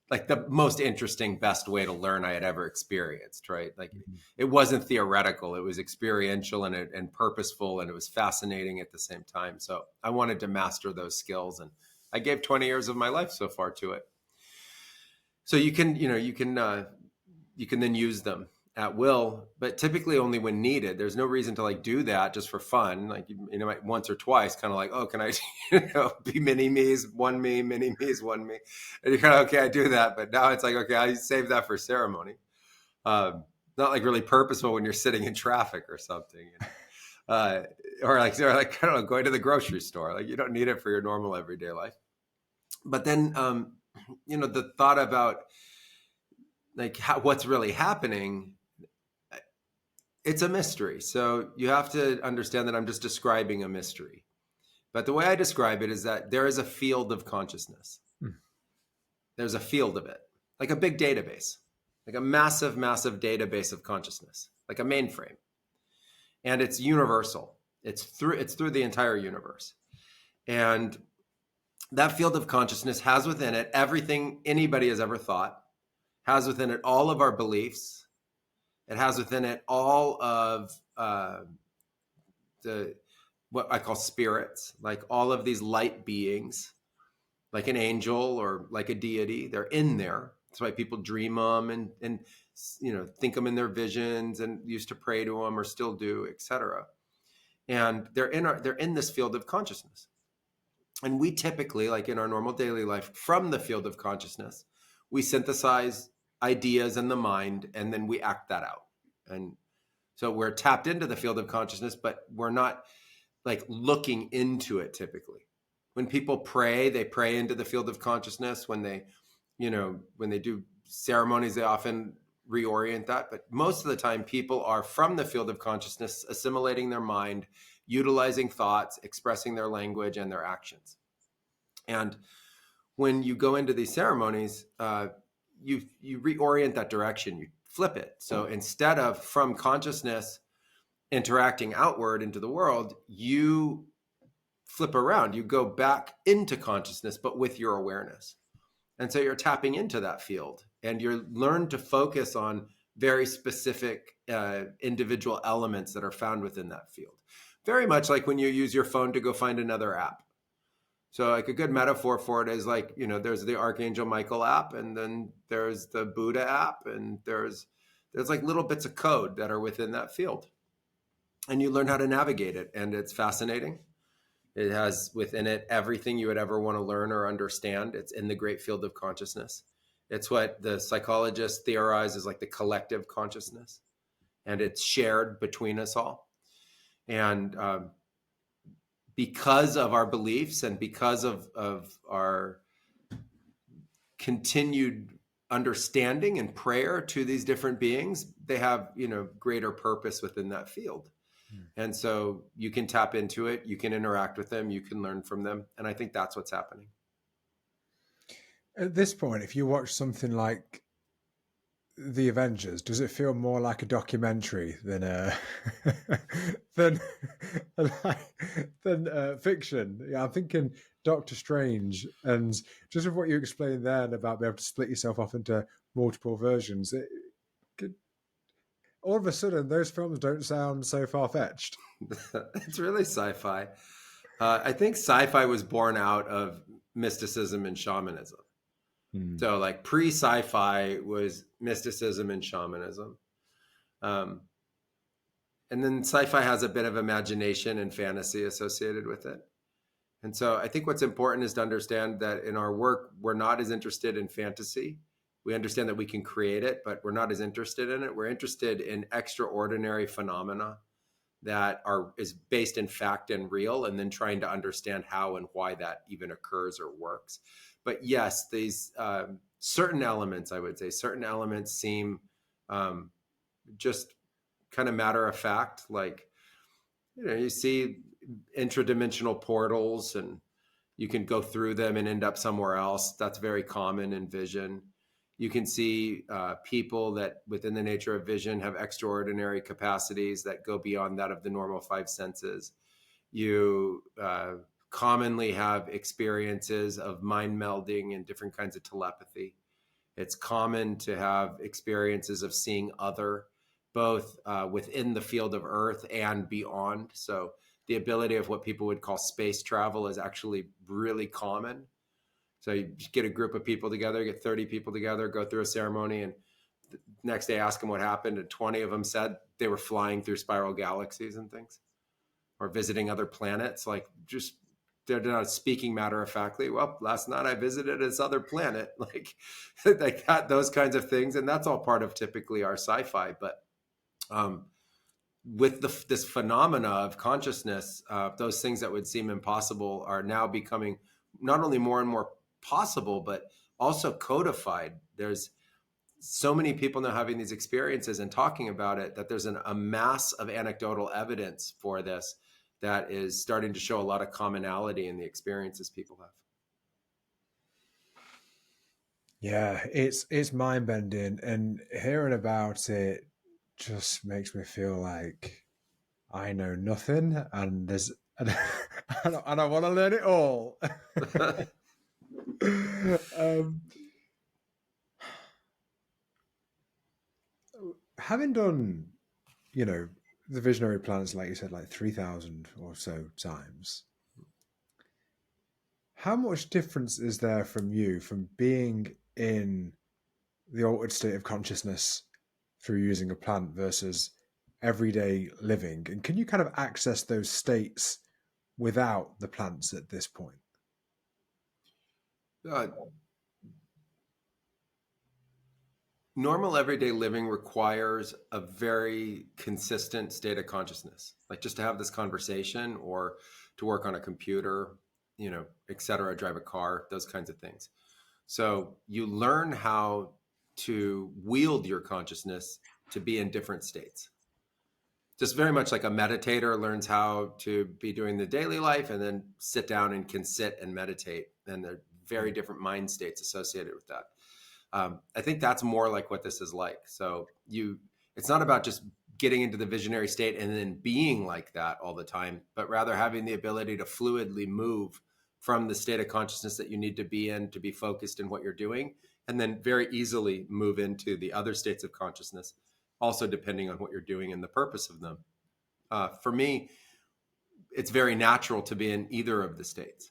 A: like the most interesting, best way to learn I had ever experienced, right? Like it wasn't theoretical, it was experiential and purposeful, and it was fascinating at the same time. So I wanted to master those skills, and I gave 20 years of my life so far to it. So you can then use them at will, but typically only when needed. There's no reason to like do that just for fun. Like, once or twice, kind of like, oh, can I, be mini me's, one me, mini me's, one me. And you're kind of, okay, I do that. But now it's like, okay, I save that for ceremony. Not like really purposeful when you're sitting in traffic or something. Or like, I don't know, going to the grocery store. Like you don't need it for your normal everyday life. But then, the thought about like what's really happening, it's a mystery. So you have to understand that I'm just describing a mystery. But the way I describe it is that there is a field of consciousness. There's a field of it, like a big database, like a massive, massive database of consciousness, like a mainframe. And it's universal. It's through the entire universe. And that field of consciousness has within it everything anybody has ever thought, has within it all of our beliefs. It has within it all of what I call spirits, like all of these light beings, like an angel or like a deity. They're in there. That's why people dream them and think them in their visions and used to pray to them or still do, etc. And they're in this field of consciousness. And we typically, like in our normal daily life, from the field of consciousness, we synthesize ideas in the mind, and then we act that out. And so we're tapped into the field of consciousness, but we're not like looking into it typically. When people pray, they pray into the field of consciousness. When they do ceremonies, they often reorient that. But most of the time, people are from the field of consciousness, assimilating their mind, utilizing thoughts, expressing their language and their actions. And when you go into these ceremonies, you reorient that direction, you flip it. So instead of from consciousness interacting outward into the world, you flip around, you go back into consciousness, but with your awareness. And so you're tapping into that field, and you learn to focus on very specific individual elements that are found within that field. Very much like when you use your phone to go find another app. So like a good metaphor for it is like, there's the Archangel Michael app, and then there's the Buddha app, and there's like little bits of code that are within that field. And you learn how to navigate it, and it's fascinating. It has within it everything you would ever want to learn or understand. It's in the great field of consciousness. It's what the psychologists theorize is like the collective consciousness, and it's shared between us all. And because of our beliefs and because of our continued understanding and prayer to these different beings, they have, greater purpose within that field. And so you can tap into it, you can interact with them, you can learn from them. And I think that's what's happening.
B: At this point, if you watch something like The Avengers, does it feel more like a documentary than than fiction? Yeah, I'm thinking Doctor Strange, and just with what you explained then about being able to split yourself off into multiple versions, all of a sudden those films don't sound so far-fetched.
A: It's really sci-fi. I think sci-fi was born out of mysticism and shamanism. So like pre-sci-fi was mysticism and shamanism. And then sci-fi has a bit of imagination and fantasy associated with it. And so I think what's important is to understand that in our work, we're not as interested in fantasy. We understand that we can create it, but we're not as interested in it. We're interested in extraordinary phenomena that is based in fact and real, and then trying to understand how and why that even occurs or works. But yes, these certain elements, I would say, certain elements seem just kind of matter of fact. Like, you see intradimensional portals and you can go through them and end up somewhere else. That's very common in vision. You can see people that within the nature of vision have extraordinary capacities that go beyond that of the normal five senses. You commonly have experiences of mind melding and different kinds of telepathy. It's common to have experiences of seeing other, both within the field of Earth and beyond. So the ability of what people would call space travel is actually really common. So you get a group of people together, get 30 people together, go through a ceremony, and the next day ask them what happened, and 20 of them said they were flying through spiral galaxies and things, or visiting other planets. Like, just they're not speaking matter of factly. Well, last night I visited this other planet. Like, they got those kinds of things, and that's all part of typically our sci-fi. But with this phenomena of consciousness, those things that would seem impossible are now becoming not only more and more possible, but also codified. There's so many people now having these experiences and talking about it that there's a mass of anecdotal evidence for this that is starting to show a lot of commonality in the experiences people have.
B: Yeah, it's mind bending, and hearing about it just makes me feel like I know nothing, and there's and I want to learn it all. um, having done, the visionary planets, like you said, like 3,000 or so times, how much difference is there from being in the altered state of consciousness through using a plant versus everyday living? And can you kind of access those states without the plants at this point?
A: uh, Normal everyday living requires a very consistent state of consciousness, like just to have this conversation or to work on a computer, et cetera, drive a car, those kinds of things. So you learn how to wield your consciousness to be in different states. Just very much like a meditator learns how to be doing the daily life and then sit down and can sit and meditate. And there are very different mind states associated with that. I think that's more like what this is like. So it's not about just getting into the visionary state and then being like that all the time, but rather having the ability to fluidly move from the state of consciousness that you need to be in to be focused in what you're doing, and then very easily move into the other states of consciousness, also depending on what you're doing and the purpose of them. For me, it's very natural to be in either of the states.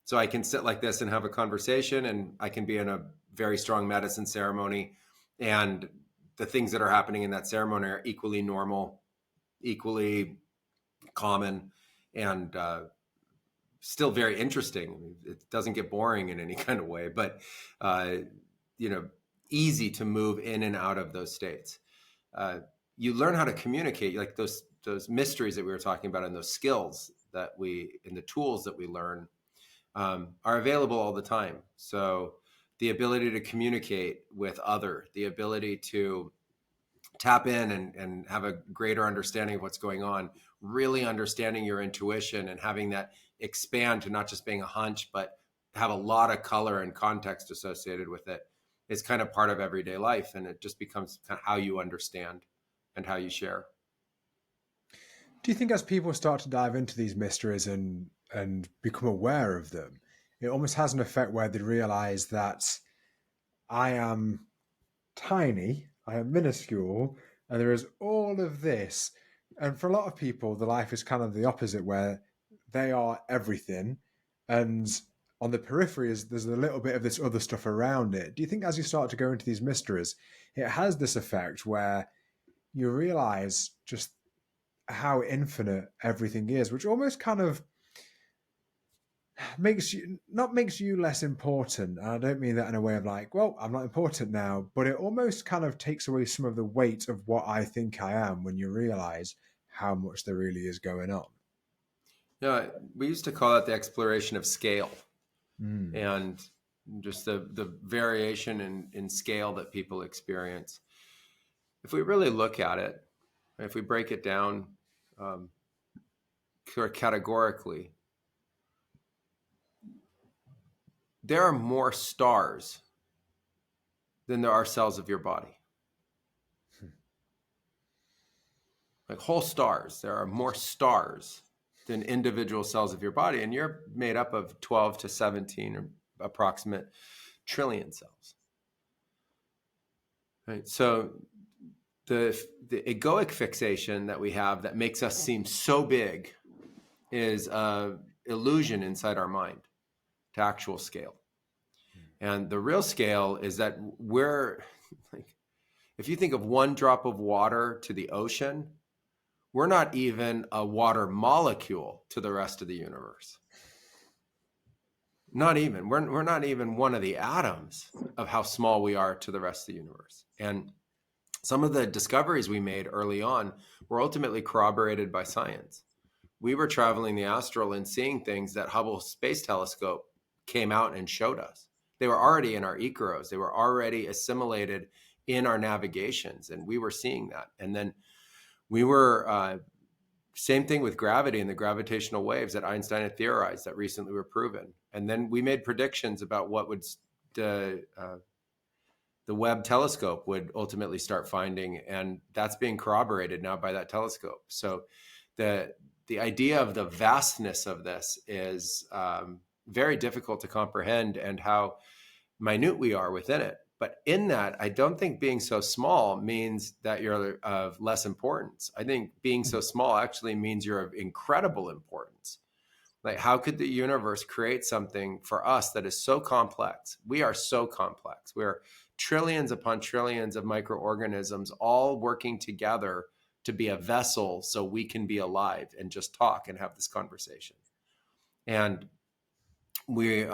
A: So I can sit like this and have a conversation, and I can be in a very strong medicine ceremony, and the things that are happening in that ceremony are equally normal, equally common, and still very interesting. It doesn't get boring in any kind of way, but uh, easy to move in and out of those states. You learn how to communicate, like those mysteries that we were talking about, and those skills and the tools that we learn are available all the time. So the ability to communicate with the ability to tap in and have a greater understanding of what's going on, really understanding your intuition and having that expand to not just being a hunch, but have a lot of color and context associated with it, is kind of part of everyday life. And it just becomes kind of how you understand and how you share.
B: Do you think as people start to dive into these mysteries and become aware of them, it almost has an effect where they realize that I am tiny, I am minuscule, and there is all of this. And for a lot of people, the life is kind of the opposite, where they are everything, and on the periphery there's a little bit of this other stuff around it. Do you think as you start to go into these mysteries, it has this effect where you realize just how infinite everything is, which almost kind of makes you less important. And I don't mean that in a way of like, well, I'm not important now, but it almost kind of takes away some of the weight of what I think I am when you realize how much there really is going on.
A: Yeah, we used to call that the exploration of scale,
B: Mm.
A: and just the variation in scale that people experience. If we really look at it, if we break it down um, categorically, there are more stars than there are cells of your body. Like whole stars, there are more stars than individual cells of your body, and you're made up of 12 to 17 or approximate trillion cells. Right? So the egoic fixation that we have that makes us seem so big is a illusion inside our mind to actual scale. And the real scale is that we're like, if you think of one drop of water to the ocean, we're not even a water molecule to the rest of the universe. Not even. We're not even one of the atoms of how small we are to the rest of the universe. And some of the discoveries we made early on were ultimately corroborated by science. We were traveling the astral and seeing things that Hubble Space Telescope came out and showed us. They were already in our Icaros. They were already assimilated in our navigations, and we were seeing that. And then we were, same thing with gravity and the gravitational waves that Einstein had theorized that recently were proven. And then we made predictions about what would the Webb telescope would ultimately start finding, and that's being corroborated now by that telescope. So the idea of the vastness of this is very difficult to comprehend, and how minute we are within it. But in that, I don't think being so small means that you're of less importance. I think being so small actually means you're of incredible importance. Like, how could the universe create something for us that is so complex? We are so complex. We're trillions upon trillions of microorganisms all working together to be a vessel so we can be alive and just talk and have this conversation. And we're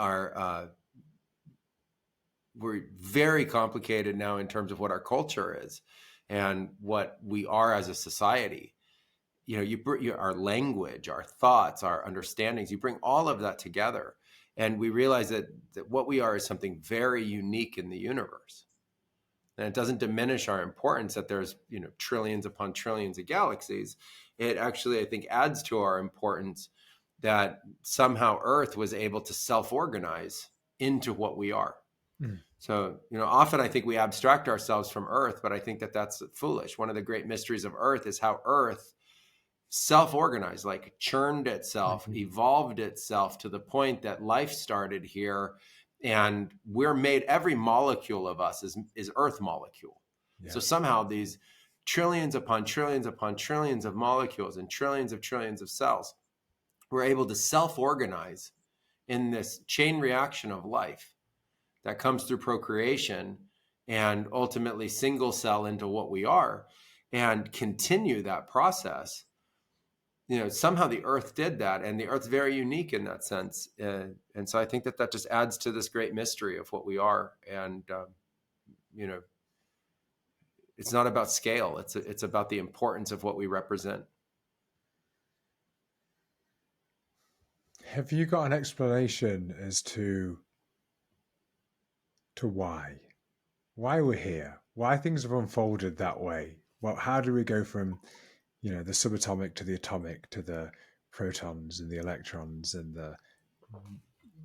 A: very complicated now in terms of what our culture is and what we are as a society. Our language, our thoughts, our understandings, you bring all of that together, and we realize that what we are is something very unique in the universe. And it doesn't diminish our importance that there's trillions upon trillions of galaxies. It actually, I think, adds to our importance that somehow Earth was able to self-organize into what we are. Mm. So, often I think we abstract ourselves from Earth, but I think that that's foolish. One of the great mysteries of Earth is how Earth self-organized, like churned itself, evolved itself to the point that life started here, and we're made, every molecule of us is Earth molecule. Yeah. So somehow these trillions upon trillions upon trillions of molecules and trillions of cells were able to self-organize in this chain reaction of life that comes through procreation and ultimately single cell into what we are, and continue that process. Somehow the Earth did that, and the Earth's very unique in that sense. And so I think that just adds to this great mystery of what we are. And, it's not about scale. It's about the importance of what we represent.
B: Have you got an explanation as to why we're here, why things have unfolded that way? Well, how do we go from the subatomic to the atomic to the protons and the electrons and the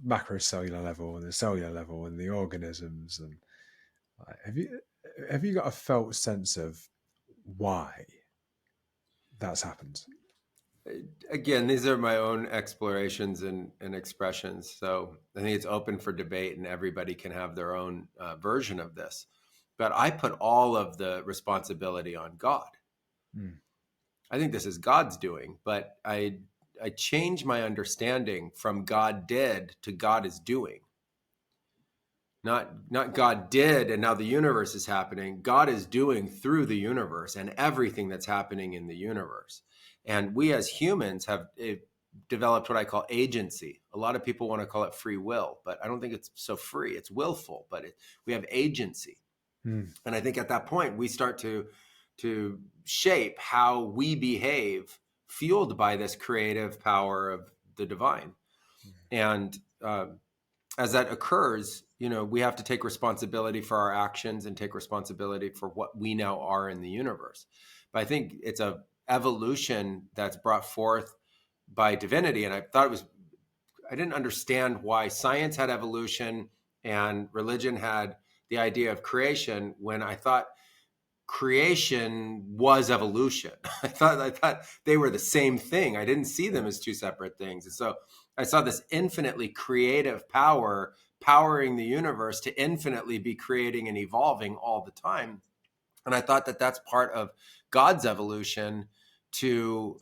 B: macrocellular level and the cellular level and the organisms? And have you got a felt sense of why that's happened?
A: Again, these are my own explorations and expressions. So I think it's open for debate, and everybody can have their own version of this. But I put all of the responsibility on God. Mm. I think this is God's doing, but I changed my understanding from God did to God is doing. Not God did and now the universe is happening. God is doing through the universe and everything that's happening in the universe. And we as humans have developed what I call agency. A lot of people want to call it free will, but I don't think it's so free. It's willful, but we have agency. And I think at that point we start to shape how we behave, fueled by this creative power of the divine. And as that occurs, we have to take responsibility for our actions and take responsibility for what we now are in the universe. But I think it's a evolution that's brought forth by divinity. And I didn't understand why science had evolution and religion had the idea of creation, when I thought creation was evolution. I thought they were the same thing. I didn't see them as two separate things. And so I saw this infinitely creative power powering the universe to infinitely be creating and evolving all the time. And I thought that that's part of God's evolution to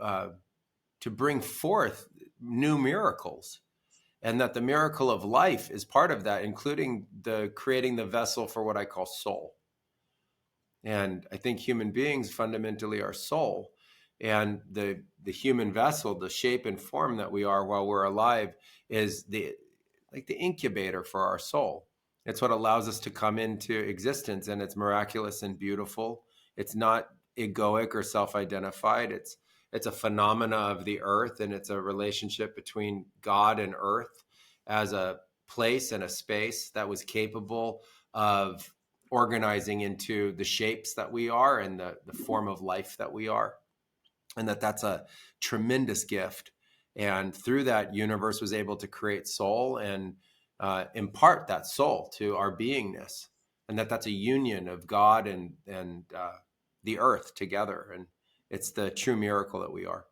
A: bring forth new miracles, and that the miracle of life is part of that, including creating the vessel for what I call soul. And I think human beings fundamentally are soul, and the human vessel, the shape and form that we are while we're alive, is the incubator for our soul. It's what allows us to come into existence, and it's miraculous and beautiful. It's not egoic or self-identified. It's a phenomena of the earth, and it's a relationship between God and earth as a place and a space that was capable of organizing into the shapes that we are and the form of life that we are. And that's a tremendous gift. And through that, universe was able to create soul and impart that soul to our beingness. And that's a union of God and the earth together. And it's the true miracle that we are.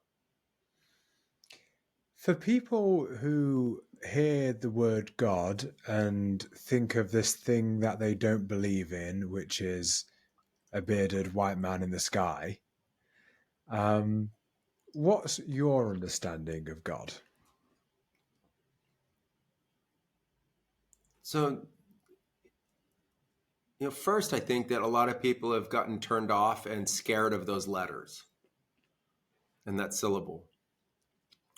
B: For people who hear the word God and think of this thing that they don't believe in, which is a bearded white man in the sky, what's your understanding of God?
A: So, first, I think that a lot of people have gotten turned off and scared of those letters and that syllable.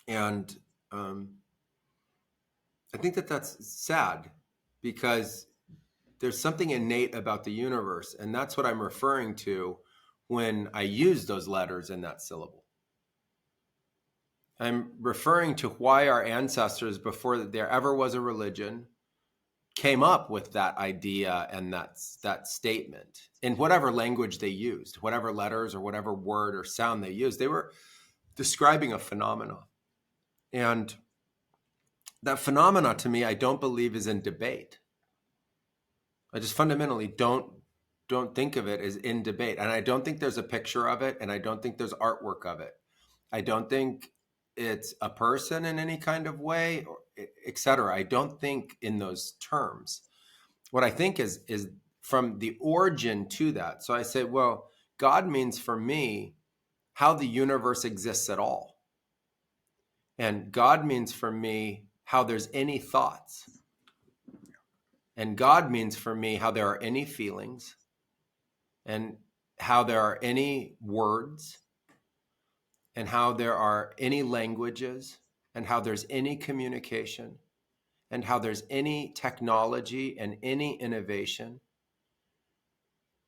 A: And I think that that's sad, because there's something innate about the universe. And that's what I'm referring to when I use those letters in that syllable. I'm referring to why our ancestors, before there ever was a religion, came up with that idea and that statement in whatever language they used, whatever letters or whatever word or sound they used. They were describing a phenomena. And that phenomena, to me, I don't believe is in debate. I just fundamentally don't think of it as in debate. And I don't think there's a picture of it, and I don't think there's artwork of it. I don't think it's a person in any kind of way, or et cetera. I don't think in those terms. What I think is from the origin to that. So I say, well, God means for me how the universe exists at all. And God means for me how there's any thoughts. And God means for me how there are any feelings, and how there are any words, and how there are any languages, and how there's any communication, and how there's any technology and any innovation,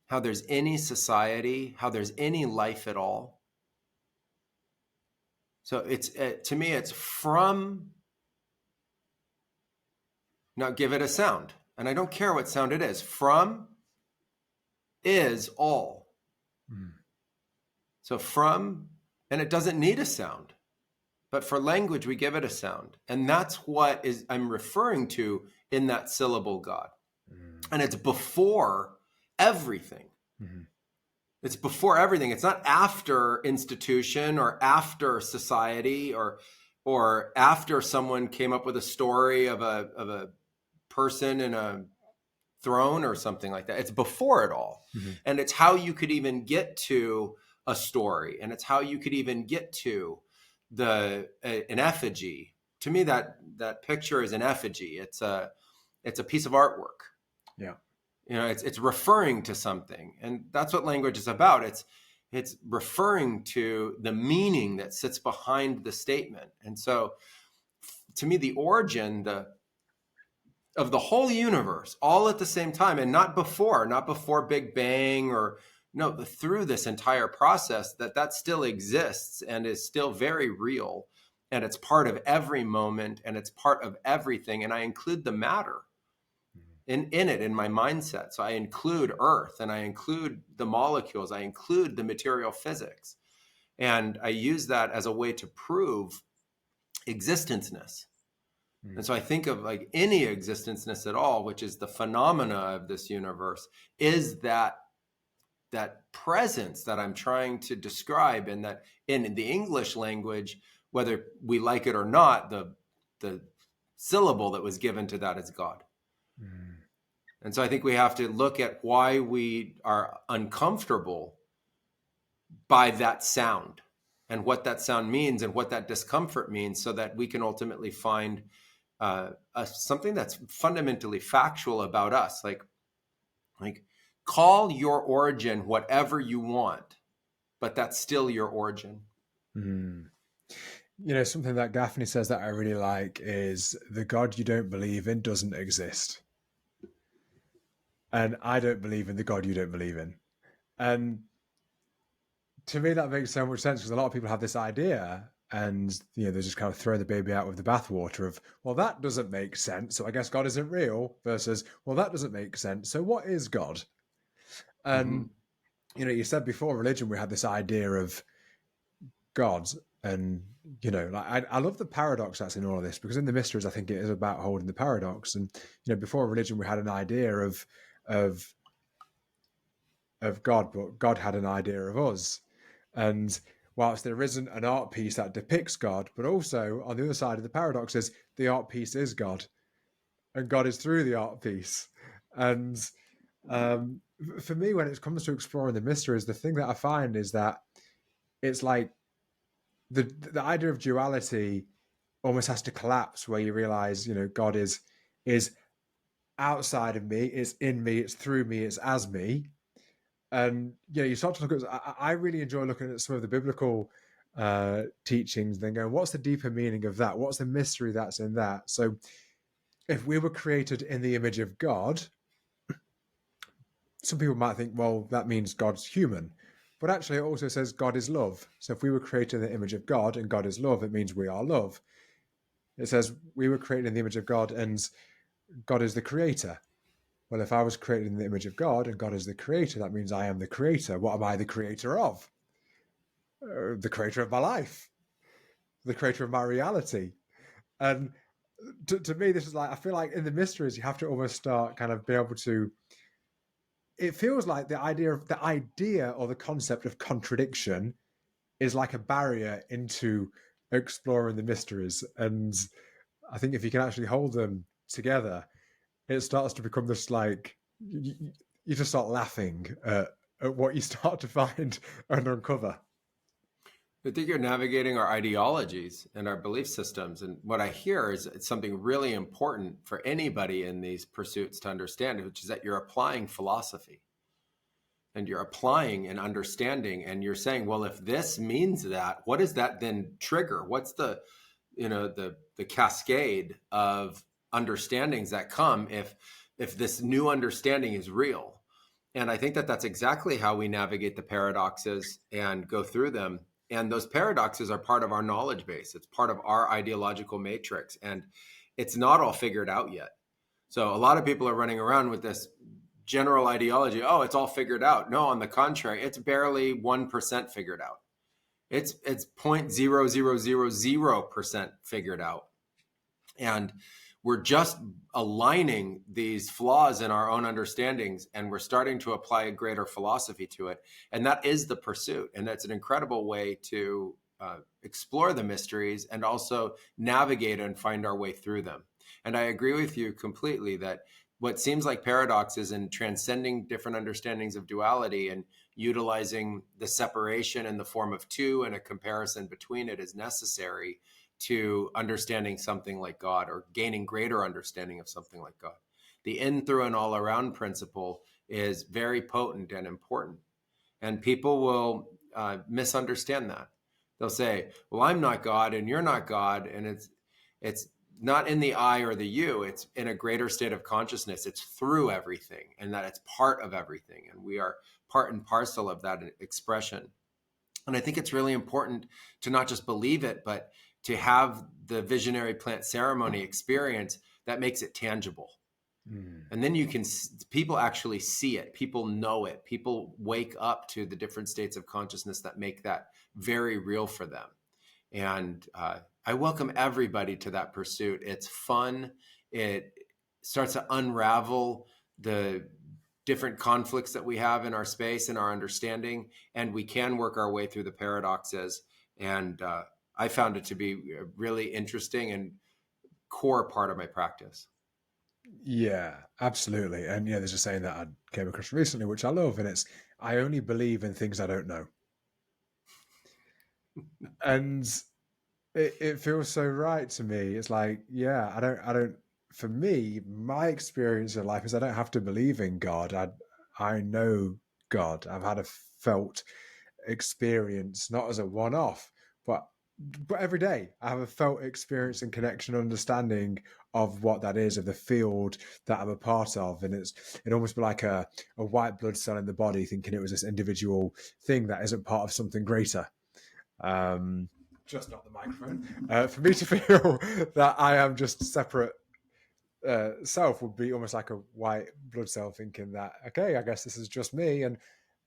A: how there's any society, how there's any life at all. So it's to me, it's from, now give it a sound. And I don't care what sound it is. From is all. So from, and it doesn't need a sound. But for language, we give it a sound. And that's what I'm referring to in that syllable God. And it's before everything. It's before everything. It's not after institution or after society or after someone came up with a story of a person in a throne or something like that. It's before it all. And it's how you could even get to a story, and it's how you could even get to an effigy. To me, that picture is an effigy. It's a piece of artwork.
B: Yeah.
A: It's referring to something, and that's what language is about. it's referring to the meaning that sits behind the statement. And so to me, the origin of the whole universe all at the same time, and not before Big Bang, or no, through this entire process, that still exists and is still very real. And it's part of every moment, and it's part of everything. And I include the matter in it, in my mindset. So I include Earth, and I include the molecules, I include the material physics. And I use that as a way to prove existenceness. And so I think of like any existenceness at all, which is the phenomena of this universe, is that presence that I'm trying to describe, and that in the English language, whether we like it or not, the syllable that was given to that is God. And so I think we have to look at why we are uncomfortable by that sound, and what that sound means, and what that discomfort means, so that we can ultimately find something that's fundamentally factual about us. Like call your origin whatever you want, but that's still your origin.
B: You know, something that Gaffney says that I really like is, the God you don't believe in doesn't exist. And I don't believe in the God you don't believe in. And to me, that makes so much sense, because a lot of people have this idea, and they just kind of throw the baby out with the bathwater of, well, that doesn't make sense, so I guess God isn't real, versus, well, that doesn't make sense, so what is God? And you said before religion, we had this idea of God, and like I love the paradox that's in all of this, because in the mysteries, I think it is about holding the paradox. And before religion, we had an idea of God, but God had an idea of us. And whilst there isn't an art piece that depicts God, but also on the other side of the paradox is, the art piece is God, and God is through the art piece. And for me, when it comes to exploring the mysteries, the thing that I find is that it's like the idea of duality almost has to collapse, where you realize, God is outside of me, it's in me, it's through me, it's as me. And you start to look at, I really enjoy looking at some of the biblical teachings, then going, what's the deeper meaning of that? What's the mystery that's in that? So if we were created in the image of God, some people might think, well, that means God's human. But actually, it also says God is love. So if we were created in the image of God, and God is love, it means we are love. It says we were created in the image of God, and God is the creator. Well, if I was created in the image of God, and God is the creator, that means I am the creator. What am I the creator of? The creator of my life, the creator of my reality. And to me, this is like, I feel like in the mysteries, you have to almost start kind of being able to, it feels like the idea or the concept of contradiction is like a barrier into exploring the mysteries. And I think if you can actually hold them together, it starts to become this, like, you just start laughing at what you start to find and uncover.
A: I think you're navigating our ideologies and our belief systems. And what I hear is it's something really important for anybody in these pursuits to understand, which is that you're applying philosophy, and you're applying an understanding, and you're saying, well, if this means that, what does that then trigger? What's the cascade of understandings that come if this new understanding is real? And I think that that's exactly how we navigate the paradoxes and go through them. And those paradoxes are part of our knowledge base. It's part of our ideological matrix, and it's not all figured out yet. So a lot of people are running around with this general ideology. Oh, it's all figured out. No, on the contrary, it's barely 1% figured out. It's 0.0000% figured out. And we're just aligning these flaws in our own understandings, and we're starting to apply a greater philosophy to it. And that is the pursuit. And that's an incredible way to explore the mysteries, and also navigate and find our way through them. And I agree with you completely that what seems like paradoxes and transcending different understandings of duality, and utilizing the separation in the form of two and a comparison between it, is necessary to understanding something like God, or gaining greater understanding of something like God. The in, through, and all around principle is very potent and important. And people will misunderstand that. They'll say, well, I'm not God and you're not God. And it's not in the I or the you, it's in a greater state of consciousness. It's through everything, and that it's part of everything. And we are part and parcel of that expression. And I think it's really important to not just believe it, but to have the visionary plant ceremony experience that makes it tangible. And then people actually see it, people know it, people wake up to the different states of consciousness that make that very real for them. And I welcome everybody to that pursuit. It's fun. It starts to unravel the different conflicts that we have in our space and our understanding, and we can work our way through the paradoxes. And I found it to be a really interesting and core part of my practice.
B: Yeah, absolutely. And there's a saying that I came across recently, which I love, and it's, I only believe in things I don't know. And it feels so right to me. It's like, yeah, I don't, for me, my experience in life is I don't have to believe in God. I know God. I've had a felt experience, not as a one-off, but every day I have a felt experience and connection, understanding of what that is, of the field that I'm a part of. And it almost be like a white blood cell in the body thinking it was this individual thing that isn't part of something greater. Just not the microphone. For me to feel that I am just separate self would be almost like a white blood cell thinking that, okay, I guess this is just me and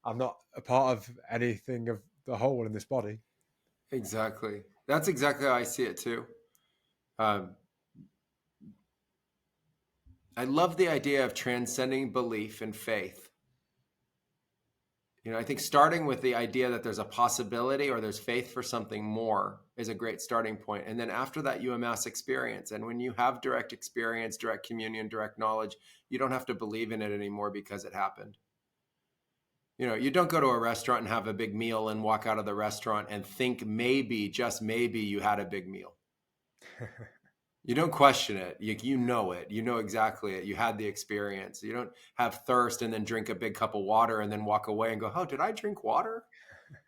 B: I'm not a part of anything of the whole in this body.
A: Exactly. That's exactly how I see it too. Um, I love the idea of transcending belief and faith. I think starting with the idea that there's a possibility or there's faith for something more is a great starting point. And then after that, you amass experience. And when you have direct experience, direct communion, direct knowledge, you don't have to believe in it anymore because it happened. You don't go to a restaurant and have a big meal and walk out of the restaurant and think maybe, just maybe, you had a big meal. You don't question it. You know it. You know exactly it. You had the experience. You don't have thirst and then drink a big cup of water and then walk away and go, oh, did I drink water?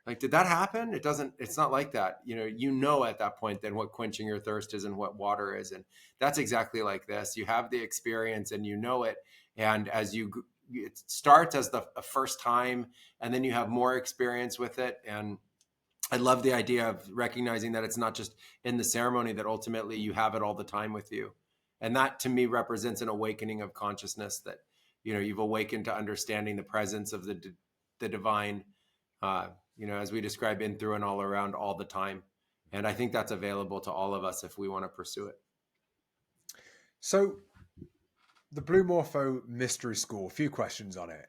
A: Like, did that happen? It's not like that. You know at that point then what quenching your thirst is and what water is. And that's exactly like this. You have the experience and you know it. And it starts as a first time, and then you have more experience with it. And I love the idea of recognizing that it's not just in the ceremony, that ultimately you have it all the time with you. And that to me represents an awakening of consciousness, that, you've awakened to understanding the presence of the divine, as we describe, in, through, and all around all the time. And I think that's available to all of us if we want to pursue it.
B: So the Blue Morpho Mystery School, a few questions on it.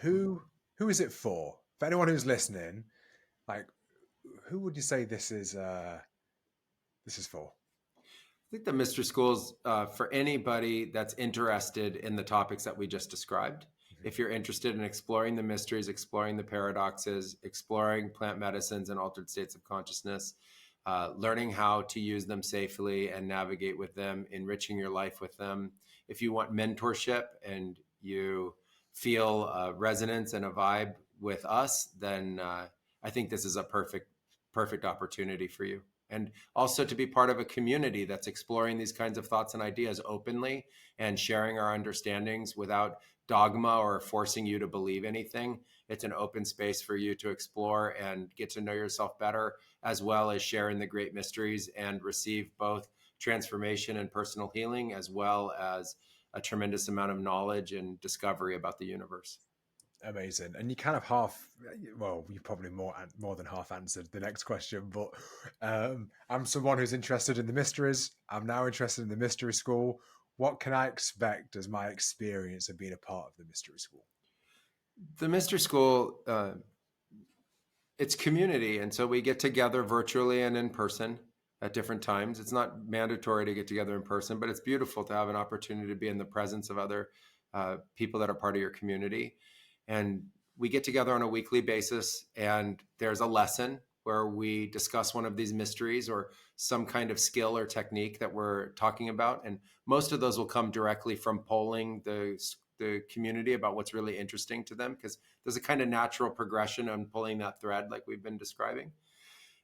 B: Who is it for? For anyone who's listening, like, who would you say this is for?
A: I think the Mystery School is for anybody that's interested in the topics that we just described. Mm-hmm. If you're interested in exploring the mysteries, exploring the paradoxes, exploring plant medicines and altered states of consciousness, learning how to use them safely and navigate with them, enriching your life with them. If you want mentorship and you feel a resonance and a vibe with us, then I think this is a perfect opportunity for you. And also to be part of a community that's exploring these kinds of thoughts and ideas openly and sharing our understandings without dogma or forcing you to believe anything. It's an open space for you to explore and get to know yourself better, as well as share in the great mysteries and receive both transformation and personal healing, as well as a tremendous amount of knowledge and discovery about the universe.
B: Amazing. And you kind of you probably more than half answered the next question, but I'm someone who's interested in the mysteries. I'm now interested in the Mystery School. What can I expect as my experience of being a part of the Mystery School?
A: The Mystery School, it's community. And so we get together virtually and in person at different times. It's not mandatory to get together in person, but it's beautiful to have an opportunity to be in the presence of other people that are part of your community. And we get together on a weekly basis, and there's a lesson where we discuss one of these mysteries or some kind of skill or technique that we're talking about. And most of those will come directly from polling the the community about what's really interesting to them, because there's a kind of natural progression on pulling that thread like we've been describing.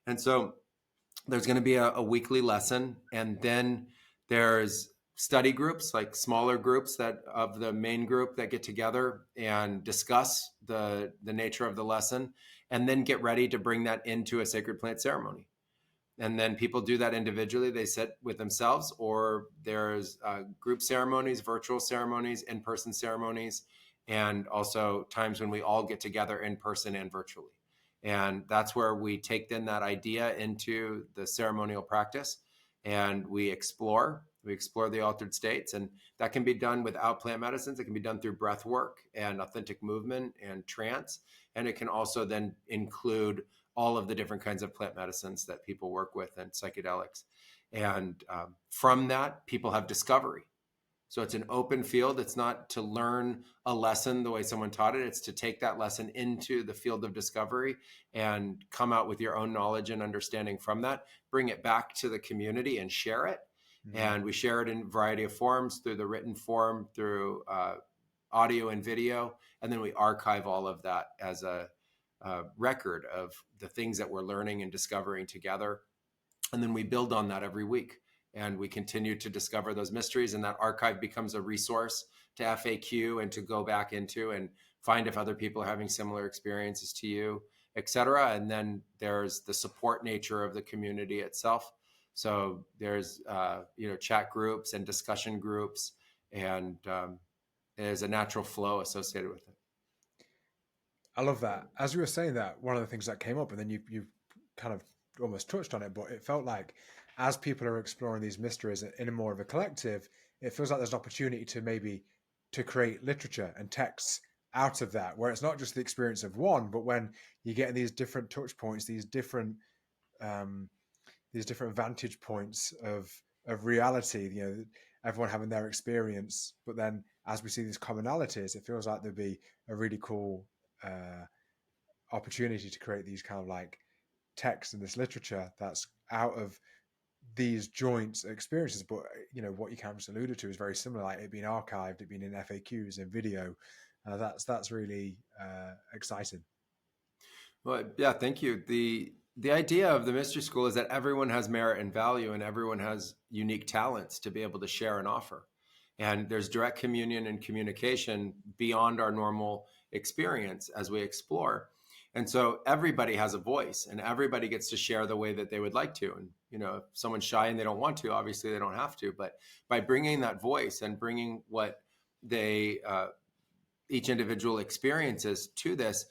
A: And so there's going to be a weekly lesson, and then there's study groups, like smaller groups that of the main group that get together and discuss the nature of the lesson, and then get ready to bring that into a sacred plant ceremony. And then people do that individually. They sit with themselves, or there's group ceremonies, virtual ceremonies, in-person ceremonies, and also times when we all get together in person and virtually. And that's where we take then that idea into the ceremonial practice, and we explore the altered states. And that can be done without plant medicines. It can be done through breath work and authentic movement and trance. And it can also then include all of the different kinds of plant medicines that people work with and psychedelics. And from that, people have discovery. So it's an open field. It's not to learn a lesson the way someone taught it. It's to take that lesson into the field of discovery and come out with your own knowledge and understanding from that, bring it back to the community and share it. Mm-hmm. And we share it in a variety of forms, through the written form, through audio and video. And then we archive all of that as a record of the things that we're learning and discovering together. And then we build on that every week. And we continue to discover those mysteries, and that archive becomes a resource to FAQ and to go back into and find if other people are having similar experiences to you, et cetera. And then there's the support nature of the community itself. So there's, chat groups and discussion groups, and there's a natural flow associated with it.
B: I love that. As you were saying that, one of the things that came up, and then you kind of almost touched on it, but it felt like as people are exploring these mysteries in a more of a collective, it feels like there's an opportunity to create literature and texts out of that, where it's not just the experience of one, but when you get these different touch points, these different vantage points of reality, everyone having their experience, but then as we see these commonalities, it feels like there'd be a really cool opportunity to create these kind of like text and this literature that's out of these joint experiences. But what you kind of just alluded to is very similar, like it being archived, it being in FAQs and video. That's really exciting.
A: Well, yeah, thank you. The idea of the mystery school is that everyone has merit and value, and everyone has unique talents to be able to share and offer. And there's direct communion and communication beyond our normal experience as we explore. And so everybody has a voice, and everybody gets to share the way that they would like to. And, if someone's shy and they don't want to, obviously they don't have to. But by bringing that voice and bringing what they, each individual experiences to this,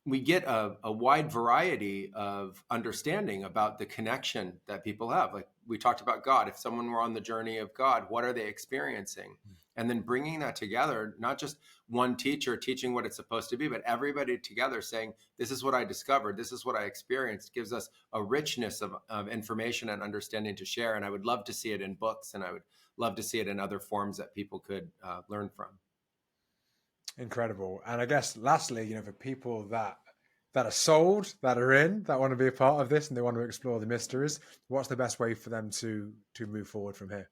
A: we get a wide variety of understanding about the connection that people have. Like we talked about God. If someone were on the journey of God, what are they experiencing? And then bringing that together, not just one teacher teaching what it's supposed to be, but everybody together saying, this is what I discovered, this is what I experienced, gives us a richness of information and understanding to share. And I would love to see it in books, and I would love to see it in other forms that people could learn from.
B: Incredible. And I guess lastly, for people that are sold, that are in, that want to be a part of this and they want to explore the mysteries, what's the best way for them to move forward from here?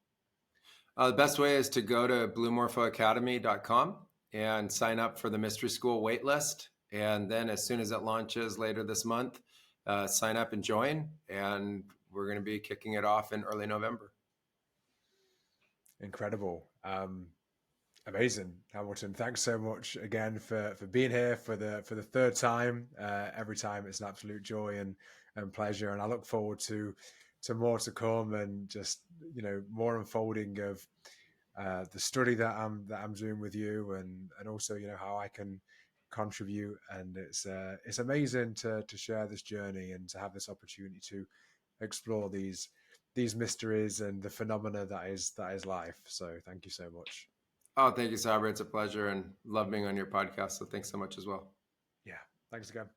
A: The best way is to go to bluemorphoacademy.com and sign up for the Mystery School waitlist. And then as soon as it launches later this month, sign up and join. And we're going to be kicking it off in early November.
B: Incredible. Amazing, Hamilton. Thanks so much again for being here for the third time. Every time it's an absolute joy and pleasure, and I look forward to more to come, and just more unfolding of the study that I'm doing with you, and also how I can contribute. And it's amazing to share this journey and to have this opportunity to explore these mysteries and the phenomena that is life. So thank you so much.
A: Oh, thank you, Sabri. It's a pleasure, and love being on your podcast. So thanks so much as well.
B: Yeah. Thanks again.